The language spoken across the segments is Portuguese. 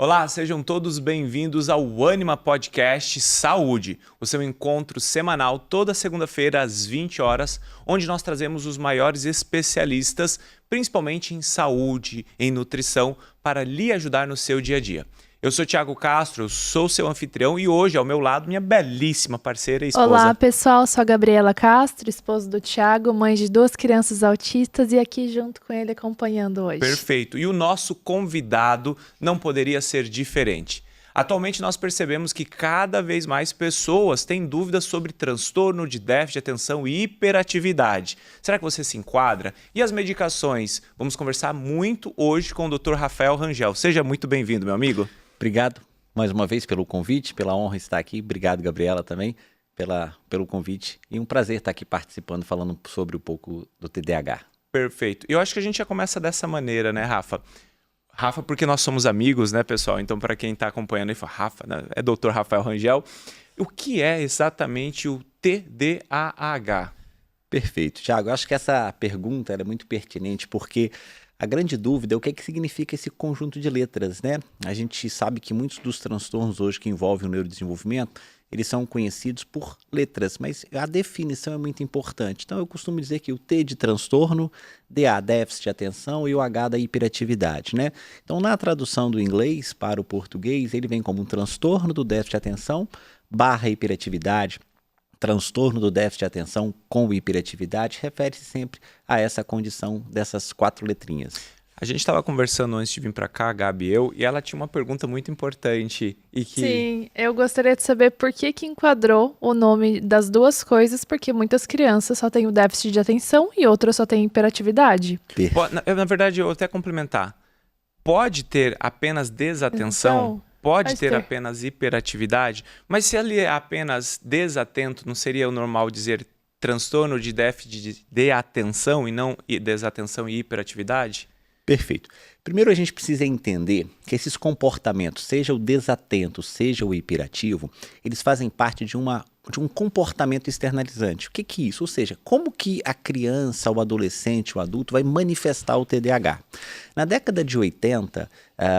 Olá, sejam todos bem-vindos ao Anima Podcast Saúde, o seu encontro semanal toda segunda-feira às 20 horas, onde nós trazemos os maiores especialistas, principalmente em saúde, em nutrição, para lhe ajudar no seu dia a dia. Eu sou Thiago Castro, eu sou seu anfitrião e hoje ao meu lado minha belíssima parceira e esposa. Olá pessoal, sou a Gabriela Castro, esposa do Thiago, mãe de 2 crianças autistas e aqui junto com ele acompanhando hoje. Perfeito, e o nosso convidado não poderia ser diferente. Atualmente nós percebemos que cada vez mais pessoas têm dúvidas sobre transtorno de déficit de atenção e hiperatividade. Será que você se enquadra? E as medicações? Vamos conversar muito hoje com o Dr. Rafael Rangel. Seja muito bem-vindo, meu amigo. Obrigado mais uma vez pelo convite, pela honra estar aqui. Obrigado, Gabriela, também pelo convite. E um prazer estar aqui participando, falando sobre um pouco do TDAH. Perfeito. E eu acho que a gente já começa dessa maneira, né, Rafa? Rafa, porque nós somos amigos, né, pessoal? Então, para quem está acompanhando, ele fala, Rafa, né? É Dr. Rafael Rangel. O que é exatamente o TDAH? Perfeito. Thiago, eu acho que essa pergunta é muito pertinente, porque a grande dúvida é o que significa esse conjunto de letras, né? A gente sabe que muitos dos transtornos hoje que envolvem o neurodesenvolvimento, eles são conhecidos por letras, mas a definição é muito importante. Então eu costumo dizer que o T de transtorno, DA, déficit de atenção, e o H da hiperatividade, né? Então na tradução do inglês para o português, ele vem como um transtorno do déficit de atenção / hiperatividade. Transtorno do déficit de atenção com hiperatividade refere-se sempre a essa condição dessas 4 letrinhas. A gente estava conversando antes de vir para cá, Gabi e eu, e ela tinha uma pergunta muito importante. Sim, eu gostaria de saber por que enquadrou o nome das duas coisas, porque muitas crianças só têm o déficit de atenção e outras só têm hiperatividade. Na verdade, eu vou até complementar. Pode ter apenas desatenção? Pode ter apenas hiperatividade, mas se ele é apenas desatento, não seria o normal dizer transtorno de déficit de atenção e não desatenção e hiperatividade? Perfeito. Primeiro a gente precisa entender que esses comportamentos, seja o desatento, seja o hiperativo, eles fazem parte de um comportamento externalizante. O que é isso? Ou seja, como que a criança, o adolescente, o adulto vai manifestar o TDAH? Na década de 80,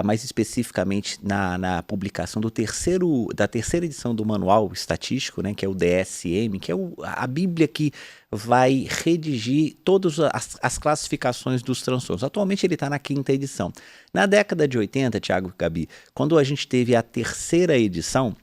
mais especificamente na publicação da terceira edição do Manual Estatístico, né, que é o DSM, que é a bíblia que vai redigir todas as classificações dos transtornos. Atualmente ele está na 5ª edição. Na década de 80, Thiago e Gabi, quando a gente teve a 3ª edição,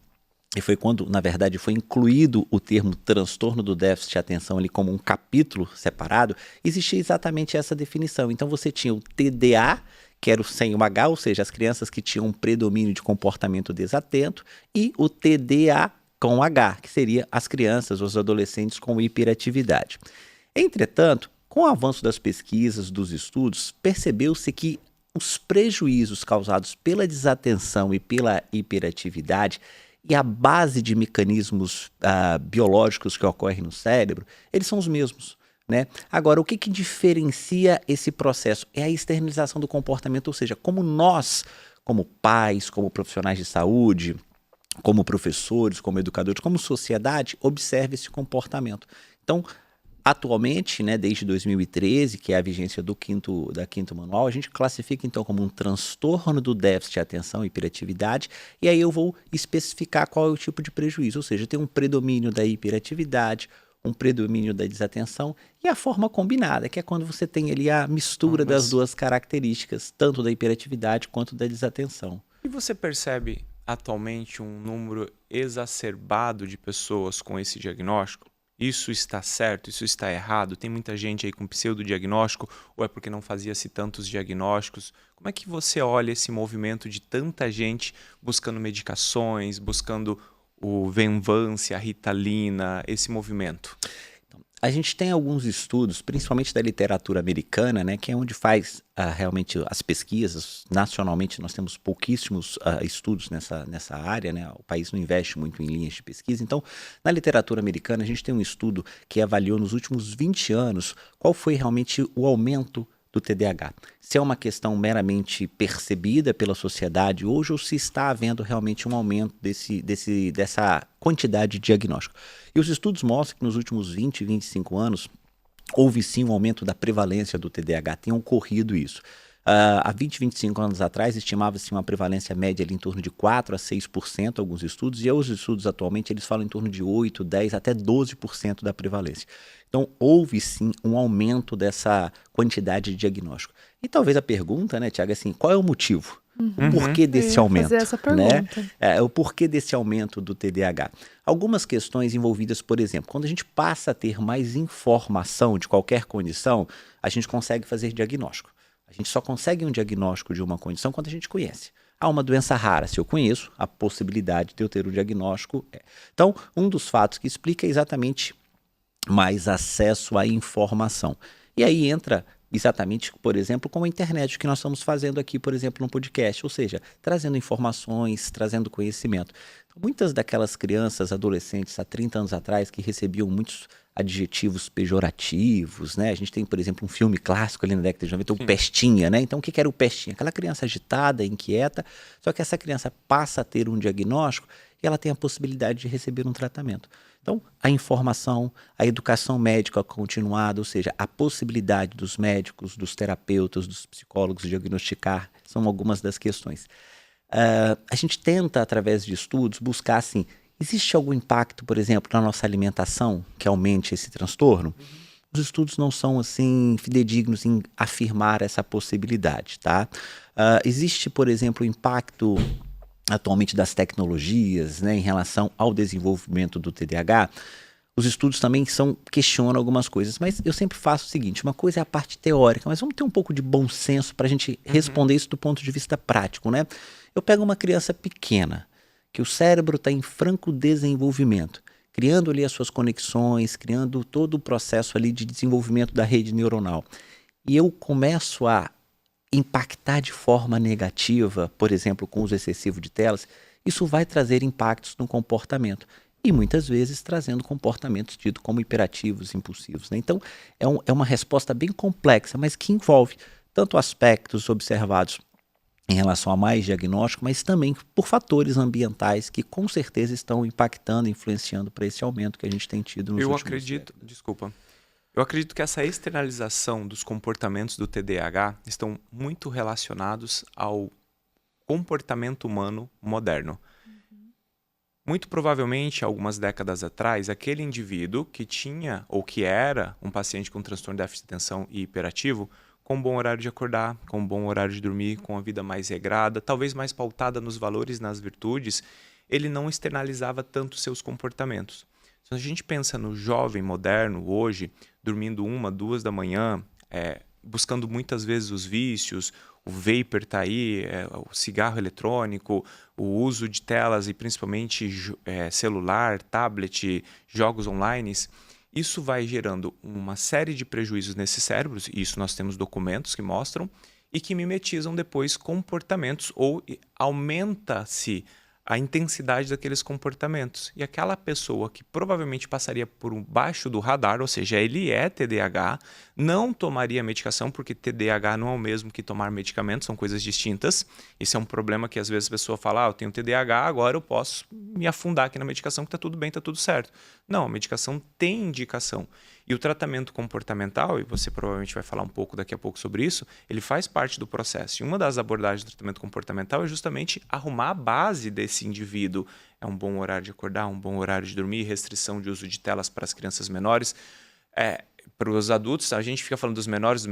e foi quando, na verdade, foi incluído o termo transtorno do déficit de atenção ali como um capítulo separado, existia exatamente essa definição. Então você tinha o TDA, que era o sem o H, ou seja, as crianças que tinham um predomínio de comportamento desatento, e o TDA com H, que seria as crianças, os adolescentes com hiperatividade. Entretanto, com o avanço das pesquisas, dos estudos, percebeu-se que os prejuízos causados pela desatenção e pela hiperatividade e a base de mecanismos biológicos que ocorrem no cérebro, eles são os mesmos, né? Agora, o que diferencia esse processo? É a externalização do comportamento, ou seja, como nós, como pais, como profissionais de saúde, como professores, como educadores, como sociedade, observa esse comportamento. Então, atualmente, né, desde 2013, que é a vigência do quinto manual, a gente classifica então como um transtorno do déficit de atenção e hiperatividade, e aí eu vou especificar qual é o tipo de prejuízo, ou seja, tem um predomínio da hiperatividade, um predomínio da desatenção e a forma combinada, que é quando você tem ali a mistura das duas características, tanto da hiperatividade quanto da desatenção. E você percebe atualmente um número exacerbado de pessoas com esse diagnóstico? Isso está certo? Isso está errado? Tem muita gente aí com pseudodiagnóstico ou é porque não fazia-se tantos diagnósticos? Como é que você olha esse movimento de tanta gente buscando medicações, buscando o Venvanse, a Ritalina, esse movimento? A gente tem alguns estudos, principalmente da literatura americana, né, que é onde faz realmente as pesquisas. Nacionalmente nós temos pouquíssimos estudos nessa área, né? O país não investe muito em linhas de pesquisa. Então, na literatura americana, a gente tem um estudo que avaliou nos últimos 20 anos qual foi realmente o aumento do TDAH. Se é uma questão meramente percebida pela sociedade hoje ou se está havendo realmente um aumento dessa quantidade de diagnóstico. E os estudos mostram que nos últimos 20, 25 anos houve sim um aumento da prevalência do TDAH, tem ocorrido isso. Há 20, 25 anos atrás, estimava-se uma prevalência média ali em torno de 4 a 6%, alguns estudos, e os estudos atualmente eles falam em torno de 8, 10, até 12% da prevalência. Então, houve sim um aumento dessa quantidade de diagnóstico. E talvez a pergunta, né, Tiago, assim, qual é o motivo? O porquê desse Eu ia aumento? fazer essa Né? pergunta. O porquê desse aumento do TDAH? Algumas questões envolvidas, por exemplo, quando a gente passa a ter mais informação de qualquer condição, a gente consegue fazer diagnóstico. A gente só consegue um diagnóstico de uma condição quando a gente conhece. Há uma doença rara, se eu conheço, a possibilidade de eu ter um diagnóstico é. Então, um dos fatos que explica é exatamente mais acesso à informação. E aí entra exatamente, por exemplo, como a internet, que nós estamos fazendo aqui, por exemplo, no podcast, ou seja, trazendo informações, trazendo conhecimento. Então, muitas daquelas crianças, adolescentes, há 30 anos atrás, que recebiam muitos adjetivos pejorativos, né? A gente tem, por exemplo, um filme clássico ali na década de 90, o Pestinha, né? Então, o que era o Pestinha? Aquela criança agitada, inquieta, só que essa criança passa a ter um diagnóstico e ela tem a possibilidade de receber um tratamento. Então, a informação, a educação médica continuada, ou seja, a possibilidade dos médicos, dos terapeutas, dos psicólogos diagnosticar, são algumas das questões. A gente tenta, através de estudos, buscar assim, existe algum impacto, por exemplo, na nossa alimentação que aumente esse transtorno? Os estudos não são assim fidedignos em afirmar essa possibilidade, tá? Existe, por exemplo, impacto atualmente das tecnologias, né, em relação ao desenvolvimento do TDAH. Os estudos também questionam algumas coisas, mas eu sempre faço o seguinte, uma coisa é a parte teórica, mas vamos ter um pouco de bom senso para a gente responder isso do ponto de vista prático, né? Eu pego uma criança pequena, que o cérebro está em franco desenvolvimento, criando ali as suas conexões, criando todo o processo ali de desenvolvimento da rede neuronal, e eu começo a impactar de forma negativa, por exemplo, com o uso excessivo de telas, isso vai trazer impactos no comportamento e muitas vezes trazendo comportamentos tidos como hiperativos, impulsivos, né? Então, é uma resposta bem complexa, mas que envolve tanto aspectos observados em relação a mais diagnóstico, mas também por fatores ambientais que com certeza estão impactando, influenciando para esse aumento que a gente tem tido nos últimos Desculpa. Eu acredito que essa externalização dos comportamentos do TDAH estão muito relacionados ao comportamento humano moderno. Muito provavelmente, algumas décadas atrás, aquele indivíduo que tinha ou que era um paciente com transtorno de déficit de atenção e hiperativo, com um bom horário de acordar, com um bom horário de dormir, com uma vida mais regrada, talvez mais pautada nos valores, nas virtudes, ele não externalizava tanto seus comportamentos. Se a gente pensa no jovem moderno hoje, dormindo 1, 2 da manhã, buscando muitas vezes os vícios, o vapor está aí, o cigarro eletrônico, o uso de telas e principalmente celular, tablet, jogos online, isso vai gerando uma série de prejuízos nesses cérebros, e isso nós temos documentos que mostram, e que mimetizam depois comportamentos ou aumenta-se a intensidade daqueles comportamentos. E aquela pessoa que provavelmente passaria por baixo do radar, ou seja, ele é TDAH, não tomaria medicação, porque TDAH não é o mesmo que tomar medicamento, são coisas distintas. Isso é um problema que às vezes a pessoa fala, eu tenho TDAH, agora eu posso me afundar aqui na medicação que está tudo bem, está tudo certo. Não, a medicação tem indicação. E o tratamento comportamental, e você provavelmente vai falar um pouco daqui a pouco sobre isso, ele faz parte do processo. E uma das abordagens do tratamento comportamental é justamente arrumar a base desse indivíduo. É um bom horário de acordar, um bom horário de dormir, restrição de uso de telas para as crianças menores. Para os adultos, a gente fica falando dos menores,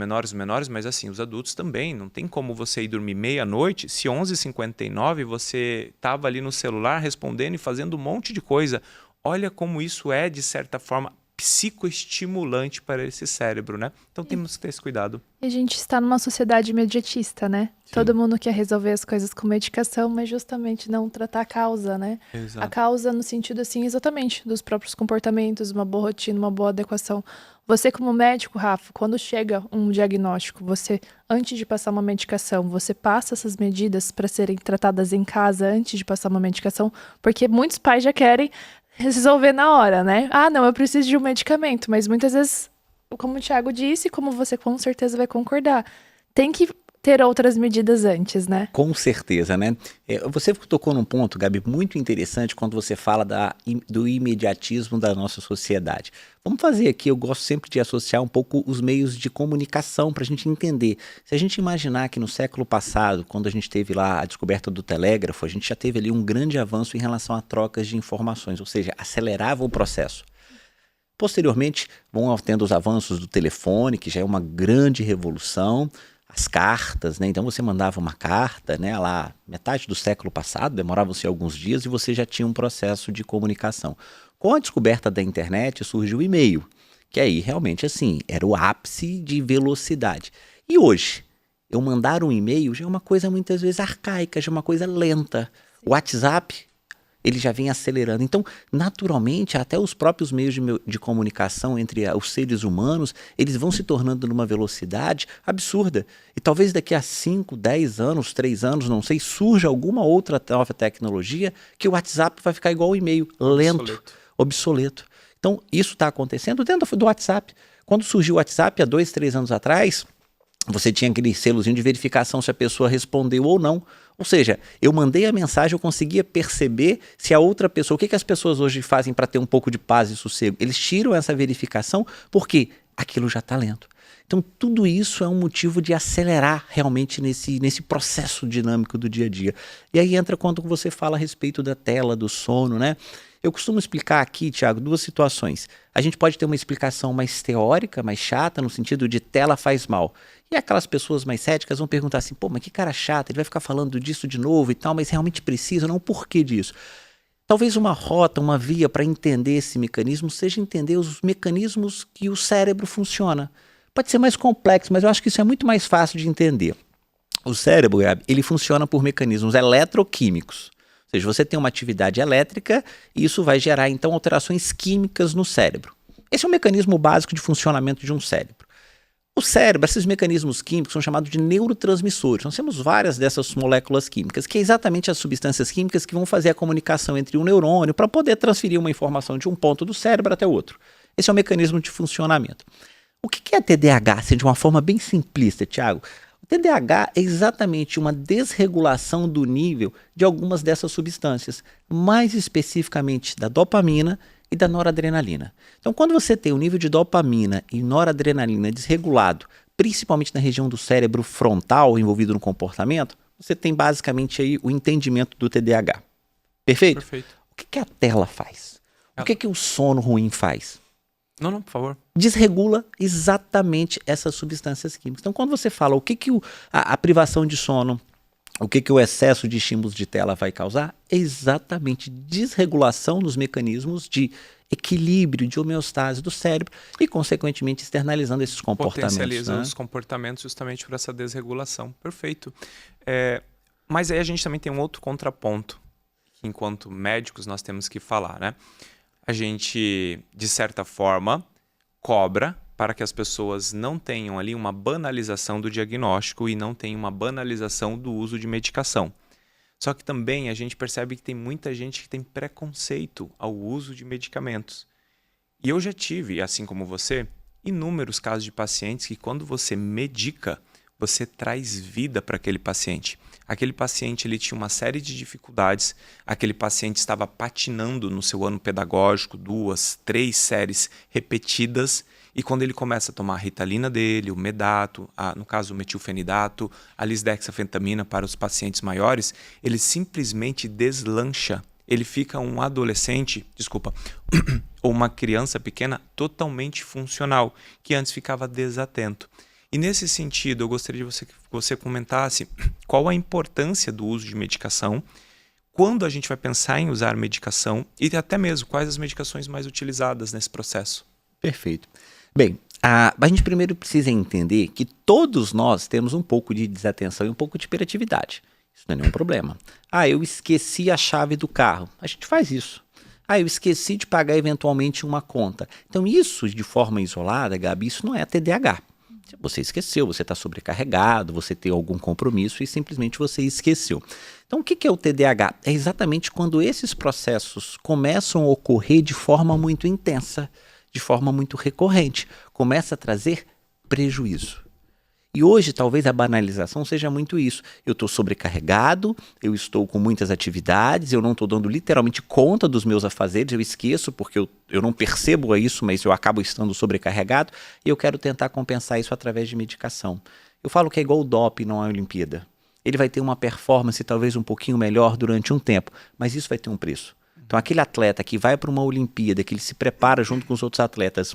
mas assim, os adultos também. Não tem como você ir dormir meia-noite, se 11h59 você estava ali no celular respondendo e fazendo um monte de coisa. Olha como isso é, de certa forma, psicoestimulante para esse cérebro, né? Então temos que ter esse cuidado. E a gente está numa sociedade imediatista, né? Sim. Todo mundo quer resolver as coisas com medicação, mas justamente não tratar a causa, né? Exato. A causa no sentido, assim, exatamente, dos próprios comportamentos, uma boa rotina, uma boa adequação. Você como médico, Rafa, quando chega um diagnóstico, você, antes de passar uma medicação, você passa essas medidas para serem tratadas em casa antes de passar uma medicação, porque muitos pais já querem resolver na hora, né? Ah, não, eu preciso de um medicamento, mas muitas vezes, como o Thiago disse, como você com certeza vai concordar, tem que ter outras medidas antes, né? Com certeza, né? Você tocou num ponto, Gabi, muito interessante quando você fala do imediatismo da nossa sociedade. Vamos fazer aqui, eu gosto sempre de associar um pouco os meios de comunicação para a gente entender. Se a gente imaginar que no século passado, quando a gente teve lá a descoberta do telégrafo, a gente já teve ali um grande avanço em relação a trocas de informações, ou seja, acelerava o processo. Posteriormente, vão tendo os avanços do telefone, que já é uma grande revolução, as cartas, né? Então você mandava uma carta, né, lá metade do século passado, demorava-se alguns dias e você já tinha um processo de comunicação. Com a descoberta da internet surgiu o e-mail, que aí realmente assim, era o ápice de velocidade. E hoje, eu mandar um e-mail já é uma coisa muitas vezes arcaica, já é uma coisa lenta. O WhatsApp, ele já vem acelerando. Então, naturalmente, até os próprios meios de comunicação entre os seres humanos, eles vão se tornando numa velocidade absurda. E talvez daqui a 5, 10 anos, 3 anos, não sei, surja alguma outra nova tecnologia que o WhatsApp vai ficar igual ao e-mail, lento, obsoleto. Então, isso está acontecendo dentro do WhatsApp. Quando surgiu o WhatsApp, há 2, 3 anos atrás, você tinha aquele selozinho de verificação se a pessoa respondeu ou não. Ou seja, eu mandei a mensagem, eu conseguia perceber se a outra pessoa... O que as pessoas hoje fazem para ter um pouco de paz e sossego? Eles tiram essa verificação porque aquilo já está lento. Então, tudo isso é um motivo de acelerar realmente nesse processo dinâmico do dia a dia. E aí entra quando você fala a respeito da tela, do sono, né? Eu costumo explicar aqui, Thiago, 2 situações. A gente pode ter uma explicação mais teórica, mais chata, no sentido de tela faz mal. E aquelas pessoas mais céticas vão perguntar assim, pô, mas que cara chato, ele vai ficar falando disso de novo e tal, mas realmente precisa, não, o porquê disso? Talvez uma rota, uma via para entender esse mecanismo seja entender os mecanismos que o cérebro funciona. Pode ser mais complexo, mas eu acho que isso é muito mais fácil de entender. O cérebro, ele funciona por mecanismos eletroquímicos. Ou seja, você tem uma atividade elétrica e isso vai gerar, então, alterações químicas no cérebro. Esse é o mecanismo básico de funcionamento de um cérebro. O cérebro, esses mecanismos químicos são chamados de neurotransmissores. Nós temos várias dessas moléculas químicas, que é exatamente as substâncias químicas que vão fazer a comunicação entre um neurônio para poder transferir uma informação de um ponto do cérebro até o outro. Esse é o mecanismo de funcionamento. O que é TDAH, assim, de uma forma bem simplista, Thiago? O TDAH é exatamente uma desregulação do nível de algumas dessas substâncias, mais especificamente da dopamina e da noradrenalina. Então, quando você tem o nível de dopamina e noradrenalina desregulado, principalmente na região do cérebro frontal envolvido no comportamento, você tem basicamente aí o entendimento do TDAH. Perfeito? Perfeito. O que a tela faz? O que o sono ruim faz? Não, por favor. Desregula exatamente essas substâncias químicas. Então, quando você fala o que a privação de sono, o que o excesso de estímulos de tela vai causar, é exatamente desregulação dos mecanismos de equilíbrio, de homeostase do cérebro e, consequentemente, externalizando esses comportamentos. Potencializa né? os comportamentos justamente por essa desregulação. Perfeito. Mas aí a gente também tem um outro contraponto, que enquanto médicos nós temos que falar, né? A gente, de certa forma, cobra para que as pessoas não tenham ali uma banalização do diagnóstico e não tenham uma banalização do uso de medicação. Só que também a gente percebe que tem muita gente que tem preconceito ao uso de medicamentos. E eu já tive, assim como você, inúmeros casos de pacientes que quando você medica, você traz vida para aquele paciente. Aquele paciente ele tinha uma série de dificuldades, aquele paciente estava patinando no seu ano pedagógico, 2, 3 séries repetidas, e quando ele começa a tomar a Ritalina dele, o Medato, no caso o metilfenidato, a lisdexafentamina para os pacientes maiores, ele simplesmente deslancha. Ele fica um adolescente, ou uma criança pequena totalmente funcional, que antes ficava desatento. E nesse sentido, eu gostaria que você comentasse qual a importância do uso de medicação, quando a gente vai pensar em usar medicação e até mesmo quais as medicações mais utilizadas nesse processo. Perfeito. Bem, a gente primeiro precisa entender que todos nós temos um pouco de desatenção e um pouco de hiperatividade. Isso não é nenhum problema. Eu esqueci a chave do carro. A gente faz isso. Eu esqueci de pagar eventualmente uma conta. Então isso, de forma isolada, Gabi, isso não é TDAH. Você esqueceu, você está sobrecarregado, você tem algum compromisso e simplesmente você esqueceu. Então, o que é o TDAH? É exatamente quando esses processos começam a ocorrer de forma muito intensa, de forma muito recorrente, começa a trazer prejuízo. E hoje talvez a banalização seja muito isso. Eu estou sobrecarregado, eu estou com muitas atividades, eu não estou dando literalmente conta dos meus afazeres, eu esqueço porque eu não percebo isso, mas eu acabo estando sobrecarregado e eu quero tentar compensar isso através de medicação. Eu falo que é igual o doping na Olimpíada. Ele vai ter uma performance talvez um pouquinho melhor durante um tempo, mas isso vai ter um preço. Então aquele atleta que vai para uma Olimpíada, que ele se prepara junto com os outros atletas,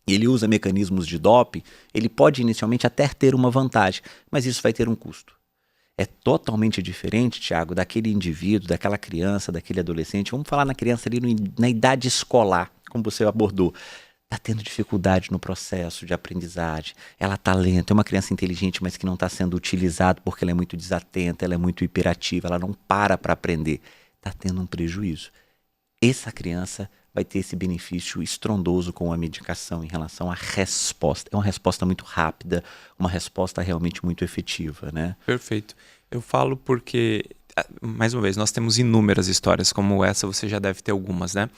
e ele usa mecanismos de doping, ele pode inicialmente até ter uma vantagem, mas isso vai ter um custo. É totalmente diferente, Thiago, daquele indivíduo, daquela criança, daquele adolescente. Vamos falar na criança ali na idade escolar, como você abordou. Está tendo dificuldade no processo de aprendizagem, ela está lenta, é uma criança inteligente, mas que não está sendo utilizada porque ela é muito desatenta, ela é muito hiperativa, ela não para aprender. Está tendo um prejuízo. Essa criança vai ter esse benefício estrondoso com a medicação em relação à resposta. É uma resposta muito rápida, uma resposta realmente muito efetiva, né? Perfeito. Eu falo porque, mais uma vez, nós temos inúmeras histórias como essa, você já deve ter algumas, né?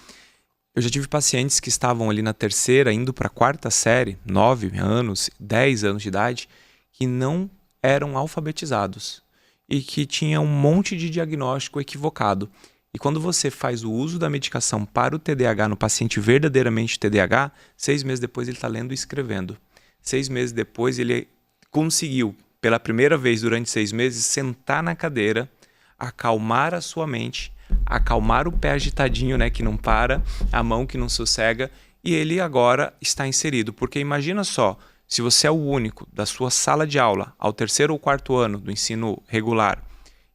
Eu já tive pacientes que estavam ali na terceira, indo para a quarta série, 9 anos, 10 anos de idade, que não eram alfabetizados e que tinham um monte de diagnóstico equivocado. E quando você faz o uso da medicação para o TDAH no paciente verdadeiramente TDAH, 6 meses depois ele está lendo e escrevendo. 6 meses depois ele conseguiu, pela primeira vez durante 6 meses, sentar na cadeira, acalmar a sua mente, acalmar o pé agitadinho, né, que não para, a mão que não sossega, e ele agora está inserido. Porque imagina só, se você é o único da sua sala de aula ao 3º ou 4º ano do ensino regular,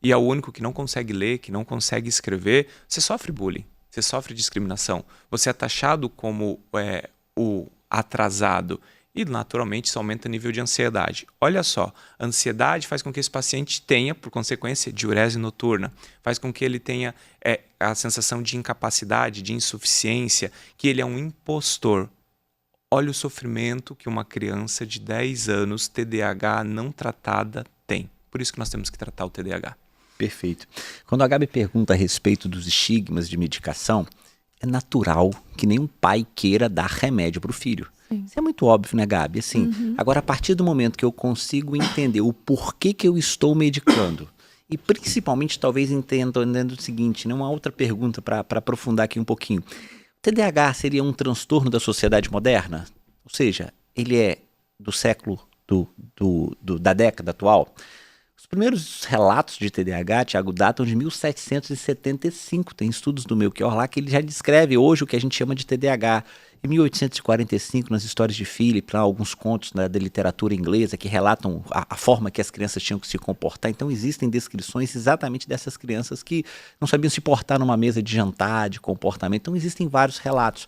e é o único que não consegue ler, que não consegue escrever, você sofre bullying, você sofre discriminação. Você é taxado como o atrasado e, naturalmente, isso aumenta o nível de ansiedade. Olha só, a ansiedade faz com que esse paciente tenha, por consequência, diurese noturna, faz com que ele tenha a sensação de incapacidade, de insuficiência, que ele é um impostor. Olha o sofrimento que uma criança de 10 anos, TDAH não tratada, tem. Por isso que nós temos que tratar o TDAH. Perfeito. Quando a Gabi pergunta a respeito dos estigmas de medicação, é natural que nenhum pai queira dar remédio para o filho. Sim. Isso é muito óbvio, né, Gabi? Assim, agora, a partir do momento que eu consigo entender o porquê que eu estou medicando, e principalmente talvez entendendo o seguinte, né, uma outra pergunta para aprofundar aqui um pouquinho. O TDAH seria um transtorno da sociedade moderna? Ou seja, ele é do século, da década atual? Os primeiros relatos de TDAH, Thiago, datam de 1775. Tem estudos do Melchior lá que ele já descreve hoje o que a gente chama de TDAH. Em 1845, nas histórias de Philip, lá, alguns contos da literatura inglesa que relatam a forma que as crianças tinham que se comportar. Então existem descrições exatamente dessas crianças que não sabiam se portar numa mesa de jantar, de comportamento. Então existem vários relatos.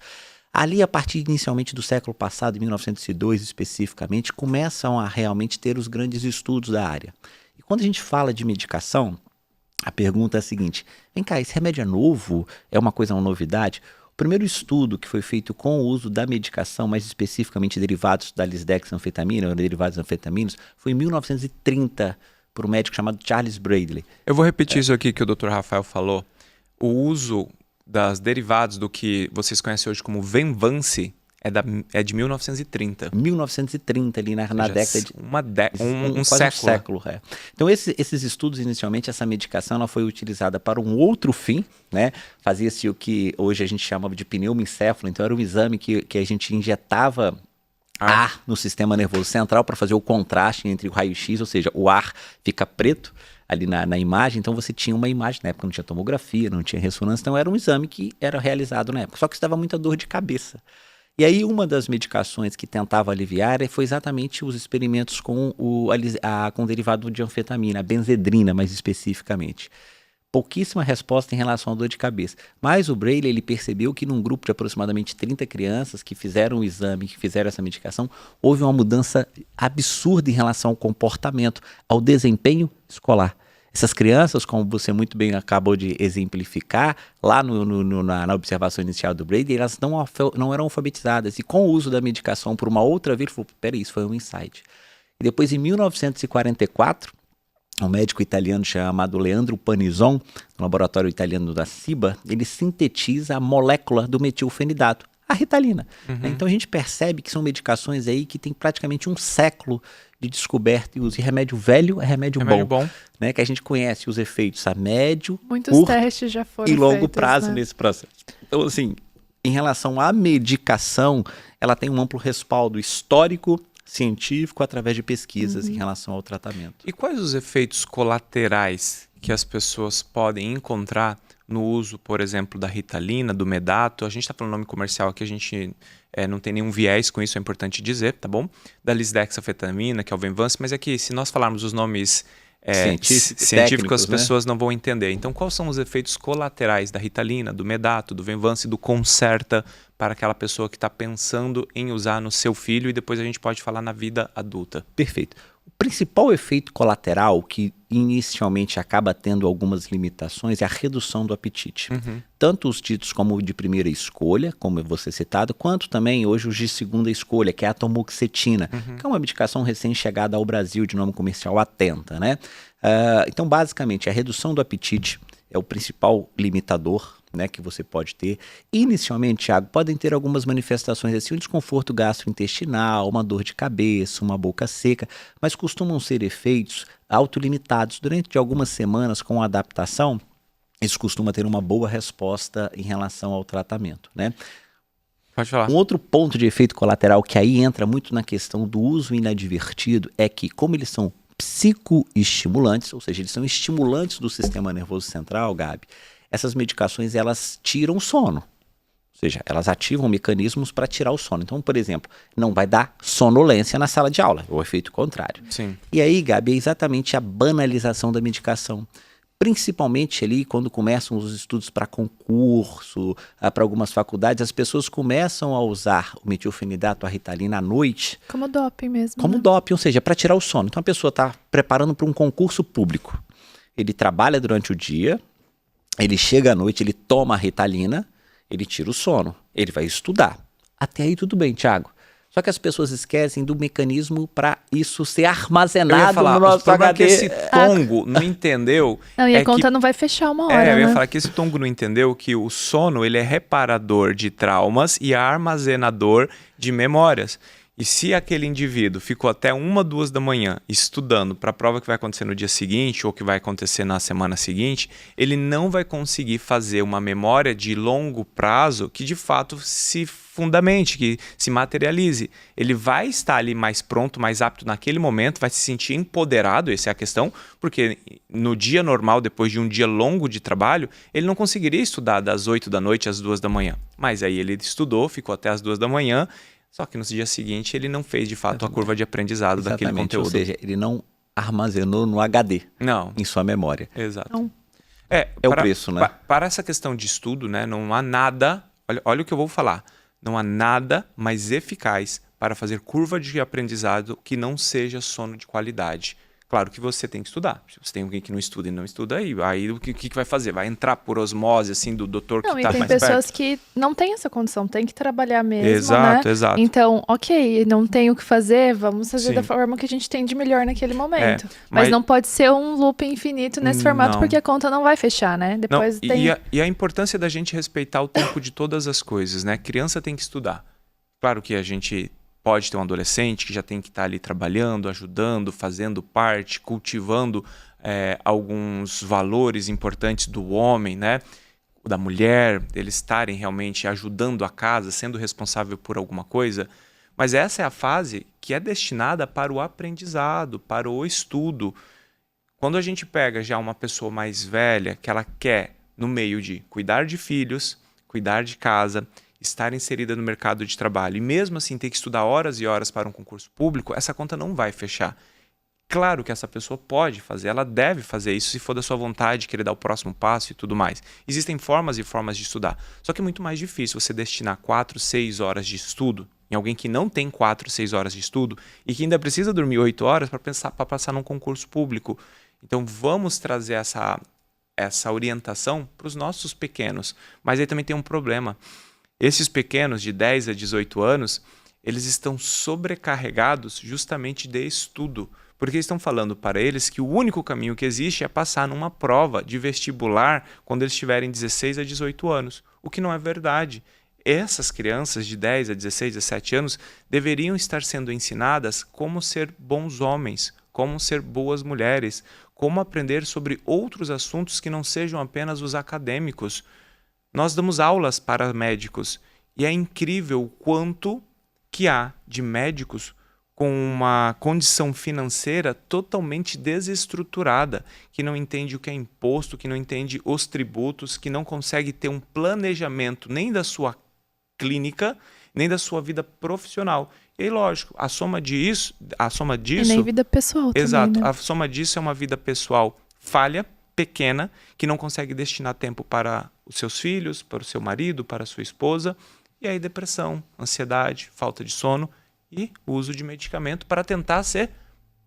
Ali, a partir inicialmente do século passado, em 1902 especificamente, começam a realmente ter os grandes estudos da área. E quando a gente fala de medicação, a pergunta é a seguinte: vem cá, esse remédio é novo? É uma novidade? O primeiro estudo que foi feito com o uso da medicação, mais especificamente derivados da lisdexanfetamina, ou derivados de anfetaminas, foi em 1930, por um médico chamado Charles Bradley. Eu vou repetir isso aqui que o Dr. Rafael falou. O uso das derivados do que vocês conhecem hoje como Venvance é de 1930. 1930, ali na década de... Um quase século. Um século, é. Então, esses estudos, inicialmente, essa medicação ela foi utilizada para um outro fim, né? Fazia-se o que hoje a gente chama de pneumoencéfalo. Então, era um exame que a gente injetava ar no sistema nervoso central para fazer o contraste entre o raio-x, ou seja, o ar fica preto ali na imagem, então você tinha uma imagem, na época não tinha tomografia, não tinha ressonância, então era um exame que era realizado na época, só que isso dava muita dor de cabeça. E aí uma das medicações que tentava aliviar foi exatamente os experimentos com com o derivado de anfetamina, a benzedrina mais especificamente. Pouquíssima resposta em relação à dor de cabeça. Mas o Bradley, ele percebeu que num grupo de aproximadamente 30 crianças que fizeram o exame, que fizeram essa medicação, houve uma mudança absurda em relação ao comportamento, ao desempenho escolar. Essas crianças, como você muito bem acabou de exemplificar, lá na observação inicial do Bradley, elas não eram alfabetizadas. E com o uso da medicação por uma outra via, ele falou, peraí, isso foi um insight. E depois, em 1944, um médico italiano chamado Leandro Panizon, no laboratório italiano da Ciba, ele sintetiza a molécula do metilfenidato, a Ritalina. Né? Então a gente percebe que são medicações aí que tem praticamente um século de descoberta e uso. E remédio velho é remédio bom. Né? Que a gente conhece os efeitos a médio, Muitos curto testes já foram e longo feitos, prazo né? nesse processo. Então, assim, em relação à medicação, ela tem um amplo respaldo histórico, científico, através de pesquisas em relação ao tratamento. E quais os efeitos colaterais que as pessoas podem encontrar no uso, por exemplo, da Ritalina, do Medato? A gente está falando nome comercial aqui, a gente não tem nenhum viés com isso, é importante dizer, tá bom? Da lisdexafetamina, que é o Venvance, mas é que se nós falarmos os nomes científicos, as pessoas não vão entender. Então, quais são os efeitos colaterais da Ritalina, do Medato, do Venvance, do Concerta para aquela pessoa que está pensando em usar no seu filho, e depois a gente pode falar na vida adulta? Perfeito. O principal efeito colateral, que inicialmente acaba tendo algumas limitações, é a redução do apetite. Tanto os ditos como de primeira escolha, como você citado, quanto também hoje os de segunda escolha, que é a atomoxetina, que é uma medicação recém-chegada ao Brasil de nome comercial Atenta, né? Então, basicamente, a redução do apetite é o principal limitador, né, que você pode ter. Inicialmente, Thiago, podem ter algumas manifestações assim, um desconforto gastrointestinal, uma dor de cabeça, uma boca seca, mas costumam ser efeitos autolimitados. Durante algumas semanas, com a adaptação, isso costuma ter uma boa resposta em relação ao tratamento, né? Pode falar. Um outro ponto de efeito colateral que aí entra muito na questão do uso inadvertido é que, como eles são psicoestimulantes, ou seja, eles são estimulantes do sistema nervoso central, Gabi, essas medicações, elas tiram o sono. Ou seja, elas ativam mecanismos para tirar o sono. Então, por exemplo, não vai dar sonolência na sala de aula, o efeito contrário. Sim. E aí, Gabi, é exatamente a banalização da medicação. Principalmente ali quando começam os estudos para concurso, para algumas faculdades, as pessoas começam a usar o metilfenidato, a Ritalina à noite. Como doping mesmo. Como né? doping, ou seja, para tirar o sono. Então a pessoa está preparando para um concurso público. Ele trabalha durante o dia, ele chega à noite, ele toma a Ritalina, ele tira o sono, ele vai estudar. Até aí tudo bem, Thiago. Só que as pessoas esquecem do mecanismo para isso ser armazenado no nosso HD. Que esse tongo não entendeu. Não, e a conta não vai fechar uma hora, eu ia né? falar que esse tongo não entendeu que o sono ele é reparador de traumas e armazenador de memórias. E se aquele indivíduo ficou até 1, 2 da manhã estudando para a prova que vai acontecer no dia seguinte ou que vai acontecer na semana seguinte, ele não vai conseguir fazer uma memória de longo prazo que de fato se fundamente, que se materialize. Ele vai estar ali mais pronto, mais apto naquele momento, vai se sentir empoderado, essa é a questão, porque no dia normal, depois de um dia longo de trabalho, ele não conseguiria estudar das 8 da noite às 2 da manhã. Mas aí ele estudou, ficou até às 2 da manhã, só que no dia seguinte ele não fez de fato a curva de aprendizado daquele conteúdo. Ou seja, ele não armazenou no HD, não, em sua memória. Exato. Não. O preço, né? Para essa questão de estudo, né, não há nada, olha o que eu vou falar, não há nada mais eficaz para fazer curva de aprendizado que não seja sono de qualidade. Claro que você tem que estudar. Se você tem alguém que não estuda e não estuda, aí o que vai fazer? Vai entrar por osmose, assim, do doutor que Não, está e tem mais pessoas perto? que não têm essa condição, tem que trabalhar mesmo, Exato, né? exato. Então, ok, não tem o que fazer, vamos fazer Sim. da forma que a gente tem de melhor naquele momento. mas- Mas não pode ser um loop infinito nesse formato, Não. porque a conta não vai fechar, né? Não, Depois tem... e a importância da gente respeitar o tempo de todas as coisas, né? Criança tem que estudar. Claro que a gente pode ter um adolescente que já tem que estar ali trabalhando, ajudando, fazendo parte, cultivando alguns valores importantes do homem, né? Da mulher, eles estarem realmente ajudando a casa, sendo responsável por alguma coisa. Mas essa é a fase que é destinada para o aprendizado, para o estudo. Quando a gente pega já uma pessoa mais velha, que ela quer, no meio de cuidar de filhos, cuidar de casa, estar inserida no mercado de trabalho e mesmo assim ter que estudar horas e horas para um concurso público, essa conta não vai fechar. Claro que essa pessoa pode fazer, ela deve fazer isso se for da sua vontade, querer dar o próximo passo e tudo mais. Existem formas e formas de estudar, só que é muito mais difícil você destinar 4, 6 horas de estudo em alguém que não tem 4, 6 horas de estudo e que ainda precisa dormir 8 horas para passar num concurso público. Então vamos trazer essa orientação para os nossos pequenos. Mas aí também tem um problema. Esses pequenos de 10 a 18 anos, eles estão sobrecarregados justamente de estudo, porque estão falando para eles que o único caminho que existe é passar numa prova de vestibular quando eles tiverem 16 a 18 anos, o que não é verdade. Essas crianças de 10 a 16, 17 anos deveriam estar sendo ensinadas como ser bons homens, como ser boas mulheres, como aprender sobre outros assuntos que não sejam apenas os acadêmicos. Nós damos aulas para médicos e é incrível o quanto que há de médicos com uma condição financeira totalmente desestruturada, que não entende o que é imposto, que não entende os tributos, que não consegue ter um planejamento nem da sua clínica, nem da sua vida profissional. E aí, lógico, a soma disso... E nem vida pessoal Exato, também, né? a soma disso é uma vida pessoal falha, pequena, que não consegue destinar tempo para os seus filhos, para o seu marido, para a sua esposa. E aí depressão, ansiedade, falta de sono e o uso de medicamento para tentar ser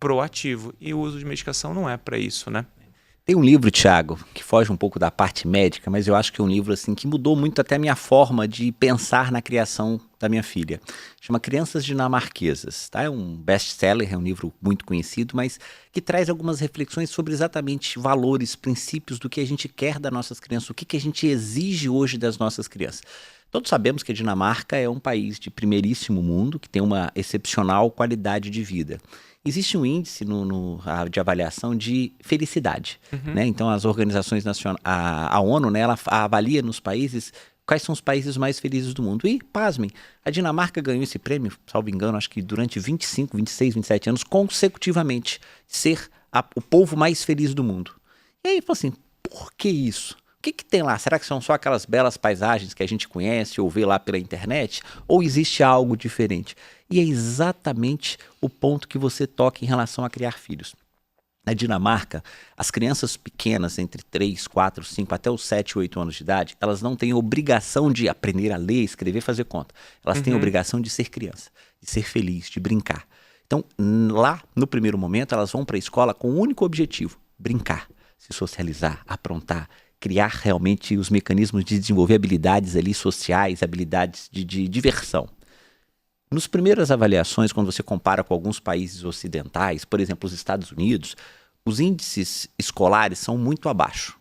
proativo. E o uso de medicação não é para isso, né? Tem um livro, Thiago, que foge um pouco da parte médica, mas eu acho que é um livro assim que mudou muito até a minha forma de pensar na criação da minha filha. Chama Crianças Dinamarquesas, tá? É um best-seller, é um livro muito conhecido, mas que traz algumas reflexões sobre exatamente valores, princípios do que a gente quer das nossas crianças, o que a gente exige hoje das nossas crianças. Todos sabemos que a Dinamarca é um país de primeiríssimo mundo, que tem uma excepcional qualidade de vida. Existe um índice de avaliação de felicidade, né? Então as organizações nacionais, a ONU, né, ela avalia nos países quais são os países mais felizes do mundo. E, pasmem, a Dinamarca ganhou esse prêmio, salvo engano, acho que durante 25, 26, 27 anos, consecutivamente, ser o povo mais feliz do mundo. E aí, falou assim, por que isso? O que tem lá? Será que são só aquelas belas paisagens que a gente conhece ou vê lá pela internet? Ou existe algo diferente? E é exatamente o ponto que você toca em relação a criar filhos. Na Dinamarca, as crianças pequenas, entre 3, 4, 5, até os 7, 8 anos de idade, elas não têm obrigação de aprender a ler, escrever, fazer conta. Elas têm obrigação de ser criança, de ser feliz, de brincar. Então, lá, no primeiro momento, elas vão para a escola com o único objetivo, brincar, se socializar, aprontar, criar realmente os mecanismos de desenvolver habilidades ali sociais, habilidades de diversão. Nas primeiras avaliações, quando você compara com alguns países ocidentais, por exemplo, os Estados Unidos, os índices escolares são muito abaixo.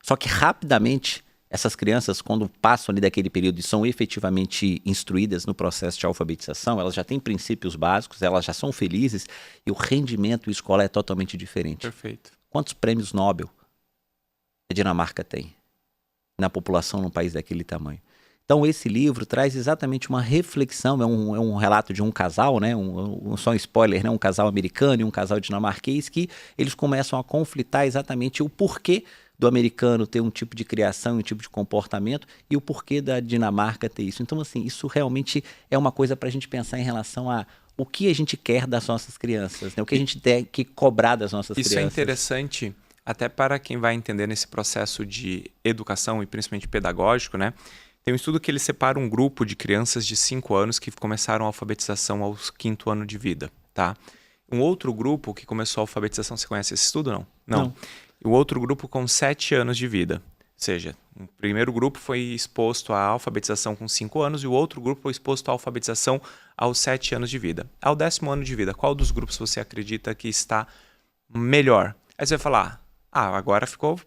Só que rapidamente, essas crianças, quando passam ali daquele período e são efetivamente instruídas no processo de alfabetização, elas já têm princípios básicos, elas já são felizes e o rendimento escolar é totalmente diferente. Perfeito. Quantos prêmios Nobel a Dinamarca tem na população num país daquele tamanho? Então esse livro traz exatamente uma reflexão, é um relato de um casal, né? Só um spoiler, né? Um casal americano e um casal dinamarquês que eles começam a conflitar exatamente o porquê do americano ter um tipo de criação, um tipo de comportamento e o porquê da Dinamarca ter isso. Então assim, isso realmente é uma coisa para a gente pensar em relação a o que a gente quer das nossas crianças, né? O que a gente tem que cobrar das nossas crianças. Isso é interessante até para quem vai entender nesse processo de educação e principalmente pedagógico, né? Tem um estudo que ele separa um grupo de crianças de 5 anos que começaram a alfabetização aos 5º ano de vida, tá? Um outro grupo que começou a alfabetização, você conhece esse estudo, não? Não. E o outro grupo com 7 anos de vida. Ou seja, o primeiro grupo foi exposto à alfabetização com 5 anos e o outro grupo foi exposto à alfabetização aos 7 anos de vida. Ao 10º ano de vida, qual dos grupos você acredita que está melhor? Aí você vai falar, agora ficou